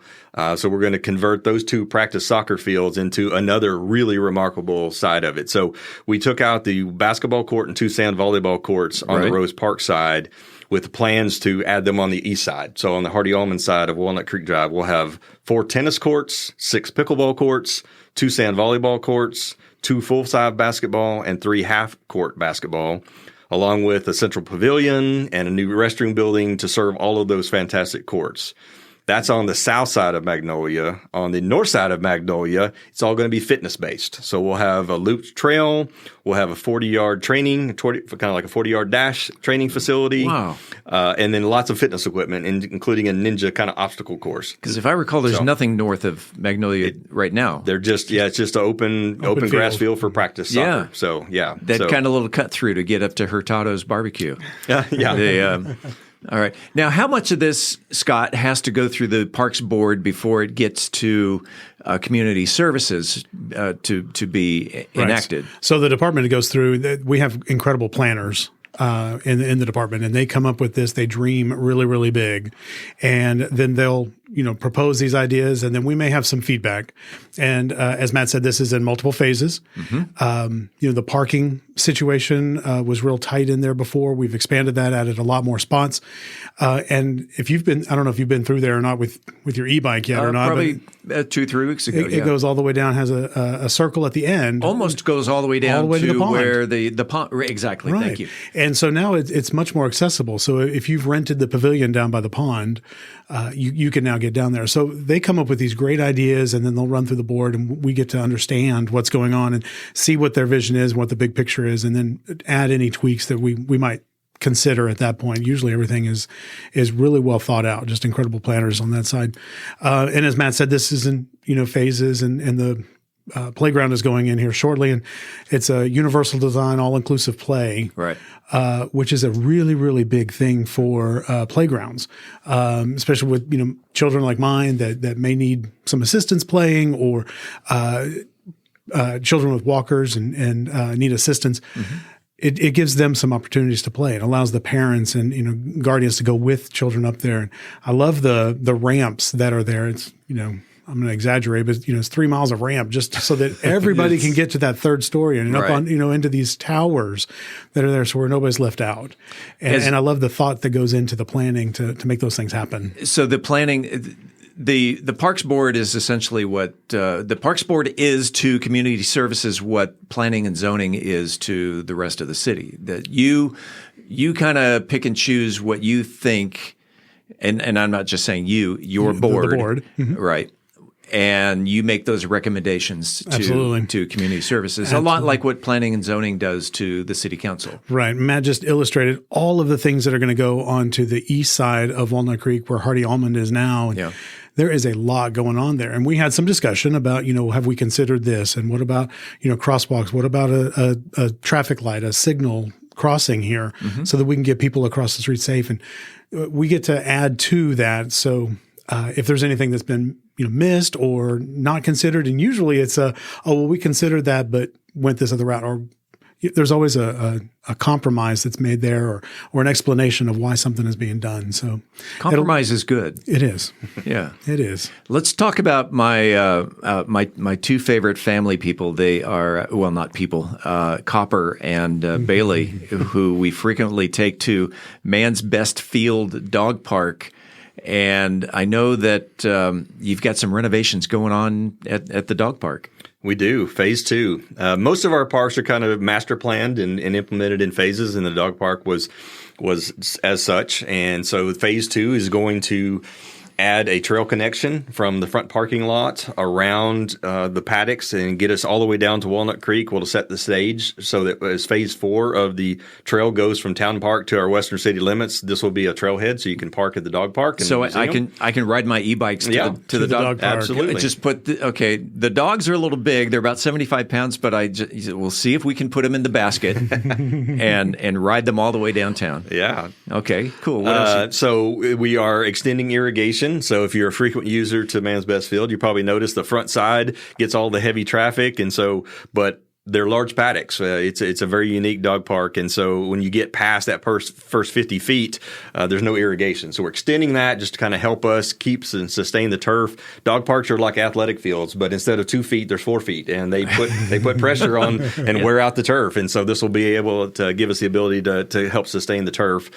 S8: So we're going to convert those 2 practice soccer fields into another really remarkable side of it. So we took out the basketball court and 2 sand volleyball courts on the Rose Park side with plans to add them on the east side. So on the Hardy Almond side of Walnut Creek Drive, we'll have 4 tennis courts, 6 pickleball courts, 2 sand volleyball courts, 2 full-size basketball, and 3 half-court basketball, along with a central pavilion and a new restroom building to serve all of those fantastic courts. That's on the south side of Magnolia. On the north side of Magnolia, it's all going to be fitness-based. So we'll have a looped trail. We'll have a 40-yard training, kind of like a 40-yard dash training facility.
S1: Wow.
S8: And then lots of fitness equipment, including a ninja kind of obstacle course.
S1: Because if I recall, there's nothing north of Magnolia right now.
S8: They're just, it's just an open grass field for practice soccer.
S1: Yeah.
S8: So, yeah.
S1: That kind of little cut through to get up to Hurtado's barbecue.
S8: Yeah.
S1: All right. Now, how much of this, Scott, has to go through the Parks Board before it gets to community services to be enacted?
S7: So the department goes through. We have incredible planners in the department, and they come up with this. They dream really, really big, and then they'll propose these ideas, and then we may have some feedback. And as Matt said, this is in multiple phases. The parking situation was real tight in there before. We've expanded that, added a lot more spots. And if you've been, I don't know if you've been through there or not with your e-bike yet or not.
S1: Probably 2-3 weeks ago.
S7: It goes all the way down, has a circle at the end.
S1: Almost goes all the way down
S7: to the pond.
S1: Where the pond. Exactly.
S7: Right.
S1: Thank you.
S7: And so now it's much more accessible. So if you've rented the pavilion down by the pond, you can now get down there. So they come up with these great ideas, and then they'll run through the board, and we get to understand what's going on and see what their vision is, what the big picture is, and then add any tweaks that we might consider at that point. Usually everything is really well thought out, just incredible planners on that side. And as Matt said, this is in phases, and the playground is going in here shortly, and it's a universal design, all-inclusive play,
S1: right?
S7: Which is a really, really big thing for playgrounds, especially with children like mine that may need some assistance playing, or children with walkers and need assistance. It gives them some opportunities to play. It allows the parents and guardians to go with children up there. And I love the ramps that are there. It's I'm going to exaggerate, but it's 3 miles of ramp just so that everybody can get to that third story and up on into these towers that are there, so where nobody's left out. And I love the thought that goes into the planning to make those things happen.
S1: So the planning. The Parks Board is essentially what the Parks Board is to community services what planning and zoning is to the rest of the city. That you kind of pick and choose what you think, and I'm not just saying your board,
S7: the board.
S1: Right? And you make those recommendations to community services,
S7: Absolutely.
S1: A lot like what planning and zoning does to the city council.
S7: Right. Matt just illustrated all of the things that are going to go onto the east side of Walnut Creek where Hardy Almond is now. And there is a lot going on there. And we had some discussion about, have we considered this? And what about, crosswalks? What about a traffic light, a signal crossing here so that we can get people across the street safe. And we get to add to that. So if there's anything that's been missed or not considered, and usually it's we considered that but went this other route, or there's always a compromise that's made there, or an explanation of why something is being done. So
S1: compromise is good.
S7: It is.
S1: Yeah,
S7: it is.
S1: Let's talk about my my two favorite family people. They are not people, Copper and Bailey, who we frequently take to Man's Best Field Dog Park. And I know that you've got some renovations going on at the dog park.
S8: We do. Phase 2. Most of our parks are kind of master planned and implemented in phases, and the dog park was as such. And so phase 2 is going to add a trail connection from the front parking lot around the paddocks and get us all the way down to Walnut Creek. We'll set the stage so that as phase 4 of the trail goes from Town Park to our western city limits, this will be a trailhead so you can park at the dog park.
S1: So I can ride my e-bikes to the dog park.
S8: Absolutely.
S1: Just put the dogs are a little big. They're about 75 pounds, but we'll see if we can put them in the basket and ride them all the way downtown.
S8: Yeah.
S1: Okay, cool. What else?
S8: So we are extending irrigation. So if you're a frequent user to Man's Best Field, you probably notice the front side gets all the heavy traffic. And so, but they're large paddocks. It's a very unique dog park. And so when you get past that first 50 feet, there's no irrigation. So we're extending that just to kind of help us keep and sustain the turf. Dog parks are like athletic fields, but instead of 2 feet, there's 4 feet. And they put pressure on and wear out the turf. And so this will be able to give us the ability to help sustain the turf.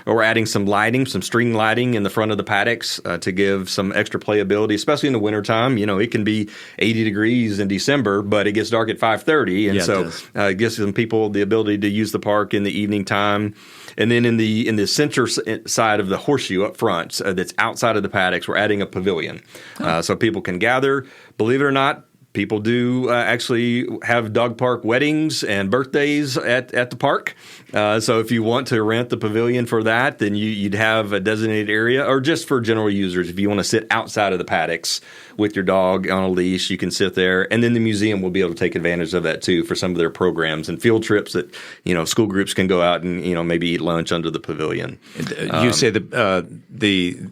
S8: We're adding some lighting, some string lighting in the front of the paddocks to give some extra playability, especially in the wintertime. It can be 80 degrees in December, but it gets dark at 5:30. And it gives some people the ability to use the park in the evening time. And then in the center side of the horseshoe up front that's outside of the paddocks, we're adding a pavilion. So people can gather. Believe it or not, people do actually have dog park weddings and birthdays at the park. So if you want to rent the pavilion for that, then you'd have a designated area, or just for general users. If you want to sit outside of the paddocks with your dog on a leash, you can sit there. And then the museum will be able to take advantage of that too for some of their programs and field trips that, school groups can go out and, maybe eat lunch under the pavilion.
S1: You say the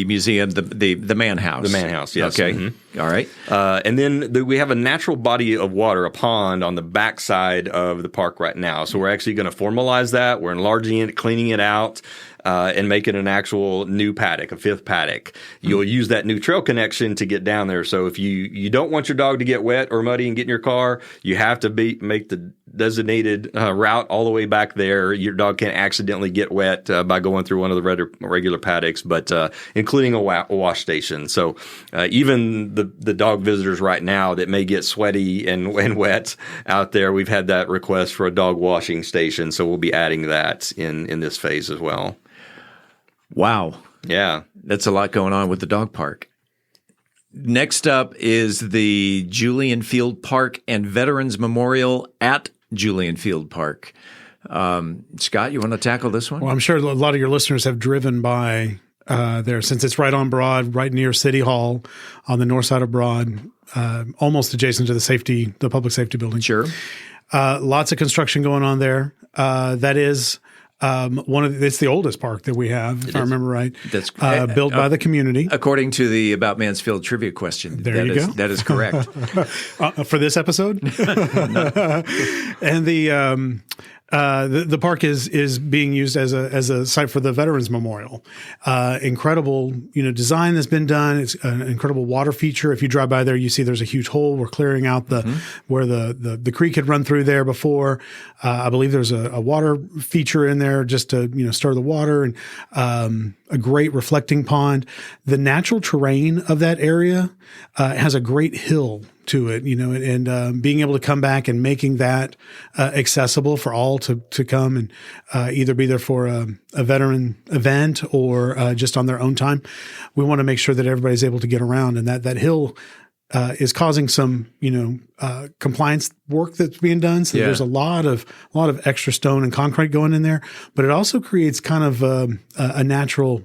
S1: museum, the Man House.
S8: The Man House, yes.
S1: Okay.
S8: Mm-hmm.
S1: All right.
S8: And then we have a natural body of water, a pond on the backside of the park right now. So we're actually going to formalize that. We're enlarging it, cleaning it out, and make it an actual new paddock, a 5th paddock. You'll use that new trail connection to get down there. So if you don't want your dog to get wet or muddy and get in your car, you have to make the designated route all the way back there. Your dog can't accidentally get wet by going through one of the regular paddocks, but including a wash station. So even the dog visitors right now that may get sweaty and wet out there, we've had that request for a dog washing station. So we'll be adding that in this phase as well.
S1: Wow.
S8: Yeah.
S1: That's a lot going on with the dog park. Next up is the Julian Field Park and Veterans Memorial at Julian Field Park. Scott, you want to tackle this one?
S7: Well, I'm sure a lot of your listeners have driven by there, since it's right on Broad, right near City Hall on the north side of Broad, almost adjacent to the public safety building.
S1: Sure.
S7: Lots of construction going on there. That is it's the oldest park that we have, if I remember right. That's built by the community.
S1: According to the About Mansfield Trivia Question.
S7: There you go.
S1: That is correct.
S7: For this episode? And the park is being used as a site for the Veterans Memorial. Incredible, design that's been done. It's an incredible water feature. If you drive by there, you see there's a huge hole. We're clearing out where the creek had run through there before. I believe there's a water feature in there just to stir the water, and a great reflecting pond. The natural terrain of that area has a great hill to it, and being able to come back and making that accessible for all to come and either be there for a veteran event or just on their own time. We want to make sure that everybody's able to get around, and that hill is causing some, compliance work that's being done. So there's a lot of extra stone and concrete going in there, but it also creates kind of a natural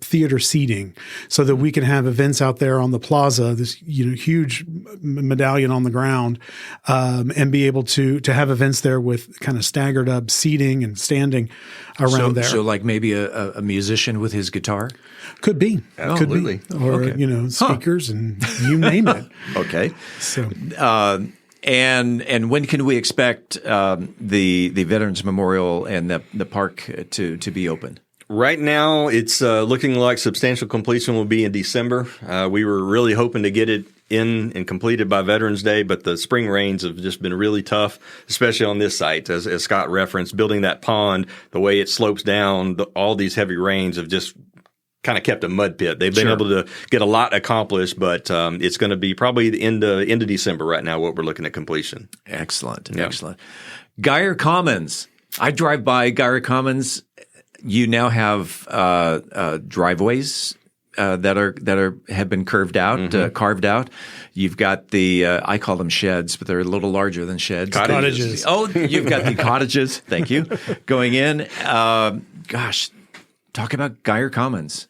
S7: theater seating so that we can have events out there on the plaza, this huge medallion on the ground, and be able to have events there with kind of staggered up seating and standing around there.
S1: So like maybe a musician with his guitar?
S7: Could be.
S1: Absolutely.
S7: Could be. Or, speakers and you name it.
S1: Okay.
S7: So.
S1: And when can we expect the Veterans Memorial and the park to be open?
S8: Right now, it's looking like substantial completion will be in December. We were really hoping to get it in and completed by Veterans Day, but the spring rains have just been really tough, especially on this site. As Scott referenced, building that pond, the way it slopes down, all these heavy rains have just kind of kept a mud pit. They've been able to get a lot accomplished, but it's going to be probably the end of December right now, what we're looking at completion.
S1: Excellent. Excellent. Geyer Commons. I drive by Geyer Commons. You now have driveways that have been carved out. You've got the I call them sheds, but they're a little larger than sheds.
S7: Cottages.
S1: Oh, you've got the cottages. Thank you. Going in. Gosh, talk about Geyer Commons.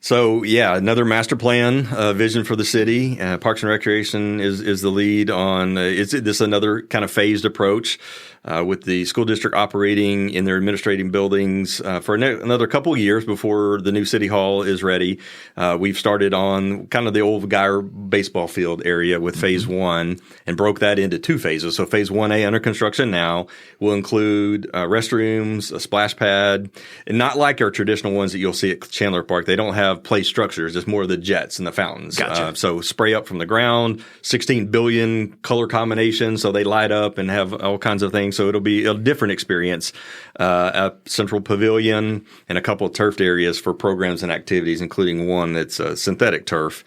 S8: So, another master plan vision for the city. Parks and Recreation is the lead on this is another kind of phased approach with the school district operating in their administrative buildings for another couple of years before the new city hall is ready. We've started on kind of the old Geyer baseball field area with phase one and broke that into two phases. So phase 1A under construction now will include restrooms, a splash pad, and not like our traditional ones that you'll see at Chandler Park. They don't have play structures. It's more of the jets and the fountains.
S1: Gotcha.
S8: So spray up from the ground, 16 billion color combinations so they light up and have all kinds of things. So it'll be a different experience. A central pavilion and a couple of turfed areas for programs and activities, including one that's synthetic turf.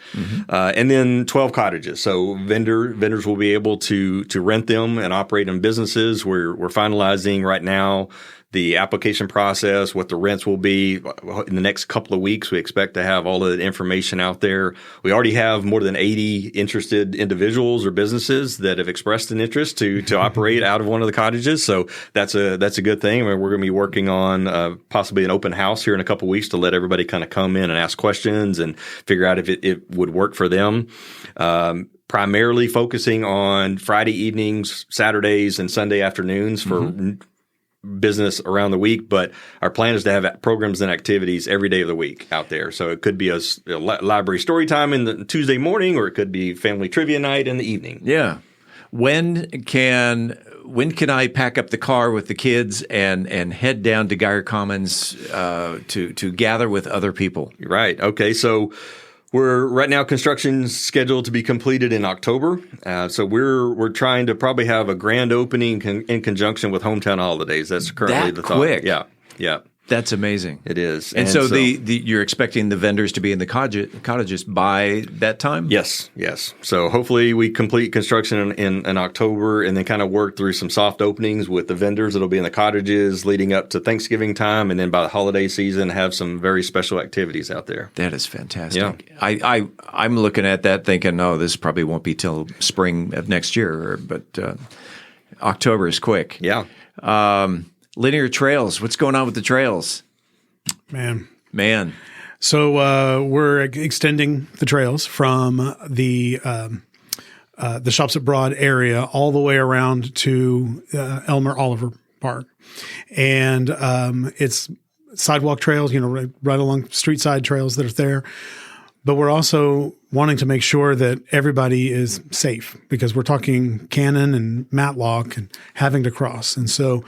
S8: And then 12 cottages. So vendors will be able to rent them and operate in businesses. We're finalizing right now the application process, what the rents will be in the next couple of weeks. We expect to have all of the information out there. We already have more than 80 interested individuals or businesses that have expressed an interest to operate out of one of the cottages. So that's a good thing. I mean, we're going to be working on possibly an open house here in a couple of weeks to let everybody kind of come in and ask questions and figure out if it would work for them. Primarily focusing on Friday evenings, Saturdays, and Sunday afternoons for business around the week, but our plan is to have programs and activities every day of the week out there. So it could be a library story time in the Tuesday morning, or it could be family trivia night in the evening.
S1: Yeah. When can I pack up the car with the kids and head down to Geyer Commons to gather with other people?
S8: Right. Okay. So we're right now construction scheduled to be completed in October. So we're trying to probably have a grand opening in conjunction with hometown holidays. That's currently the thought.
S1: Quick.
S8: Yeah.
S1: That's amazing.
S8: It is.
S1: And so you're expecting the vendors to be in the cottages by that time?
S8: Yes. So hopefully we complete construction in October and then kind of work through some soft openings with the vendors that'll be in the cottages leading up to Thanksgiving time, and then by the holiday season have some very special activities out there.
S1: That is fantastic.
S8: Yeah.
S1: I'm looking at that thinking, this probably won't be till spring of next year, but October is quick.
S8: Yeah.
S1: Linear trails. What's going on with the trails? Man.
S7: So we're extending the trails from the Shops at Broad area all the way around to Elmer Oliver Park. And it's sidewalk trails, right along street side trails that are there. But we're also wanting to make sure that everybody is safe because we're talking Cannon and Matlock and having to cross. And so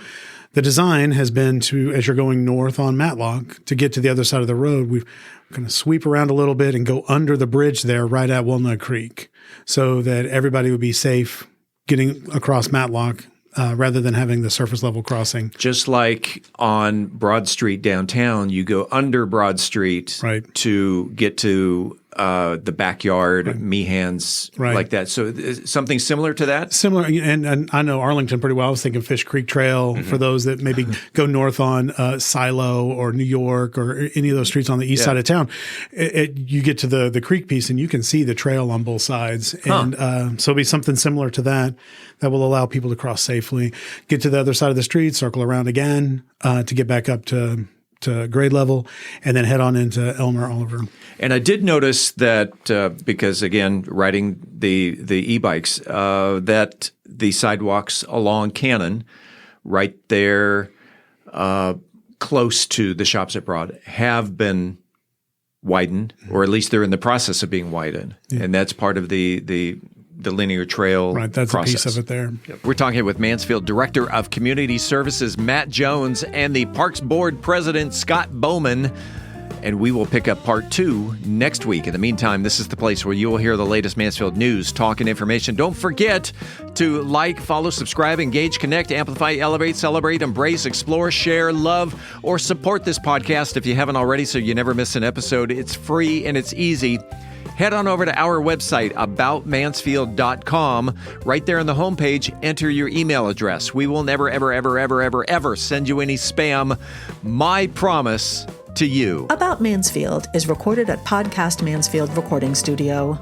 S7: the design has been to, as you're going north on Matlock, to get to the other side of the road, we've kind of sweep around a little bit and go under the bridge there right at Walnut Creek so that everybody would be safe getting across Matlock rather than having the surface level crossing.
S1: Just like on Broad Street downtown, you go under Broad Street to get to the backyard, Meehan's, like that. So something similar to that?
S7: Similar. And I know Arlington pretty well. I was thinking Fish Creek Trail for those that maybe go north on Silo or New York or any of those streets on the east side of town. You get to the creek piece and you can see the trail on both sides. And so it'll be something similar to that will allow people to cross safely, get to the other side of the street, circle around again to get back up to to grade level, and then head on into Elmer Oliver.
S1: And I did notice that because, again, riding the e-bikes, that the sidewalks along Cannon, right there close to the shops at Broad, have been widened, or at least they're in the process of being widened. Yeah. And that's part of the linear trail
S7: right, that's
S1: process.
S7: A piece of it there.
S1: Yep. We're talking with Mansfield Director of Community Services, Matt Jones, and the Parks Board President, Scot Bowman. And we will pick up part 2 next week. In the meantime, this is the place where you will hear the latest Mansfield news, talk, and information. Don't forget to like, follow, subscribe, engage, connect, amplify, elevate, celebrate, embrace, explore, share, love, or support this podcast if you haven't already, so you never miss an episode. It's free and it's easy. Head on over to our website, aboutmansfield.com. Right there on the homepage, enter your email address. We will never, ever, ever, ever, ever, ever send you any spam. My promise to you.
S2: About Mansfield is recorded at Podcast Mansfield Recording Studio.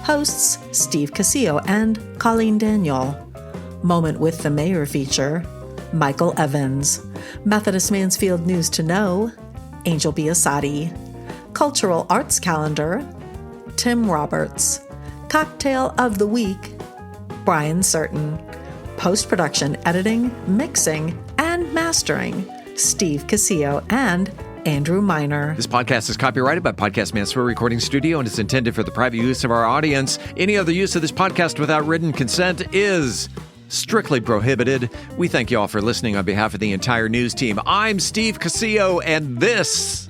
S2: Hosts Steve Casillo and Colleen Daniel. Moment with the Mayor feature, Michael Evans. Methodist Mansfield News to Know, Angel Biasatti. Cultural Arts Calendar, Tim Roberts. Cocktail of the Week, Brian Certain. Post-production editing, mixing, and mastering, Steve Casillo and Andrew Miner.
S1: This podcast is copyrighted by Podcast Mansfield Recording Studio and is intended for the private use of our audience. Any other use of this podcast without written consent is strictly prohibited. We thank you all for listening on behalf of the entire news team. I'm Steve Casillo, and this...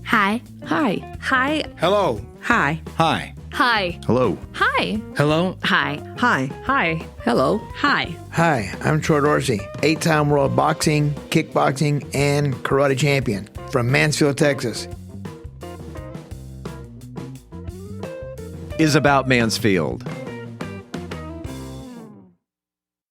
S13: Hi.
S14: Hi.
S13: Hi.
S14: Hello.
S13: Hi.
S14: Hi.
S13: Hi.
S12: Hello.
S13: Hi.
S14: Hello.
S13: Hi.
S14: Hi.
S13: Hi. Hello. Hi.
S14: Hi, I'm Troy Dorsey, 8-time world boxing, kickboxing, and karate champion from Mansfield, Texas.
S1: Is About Mansfield.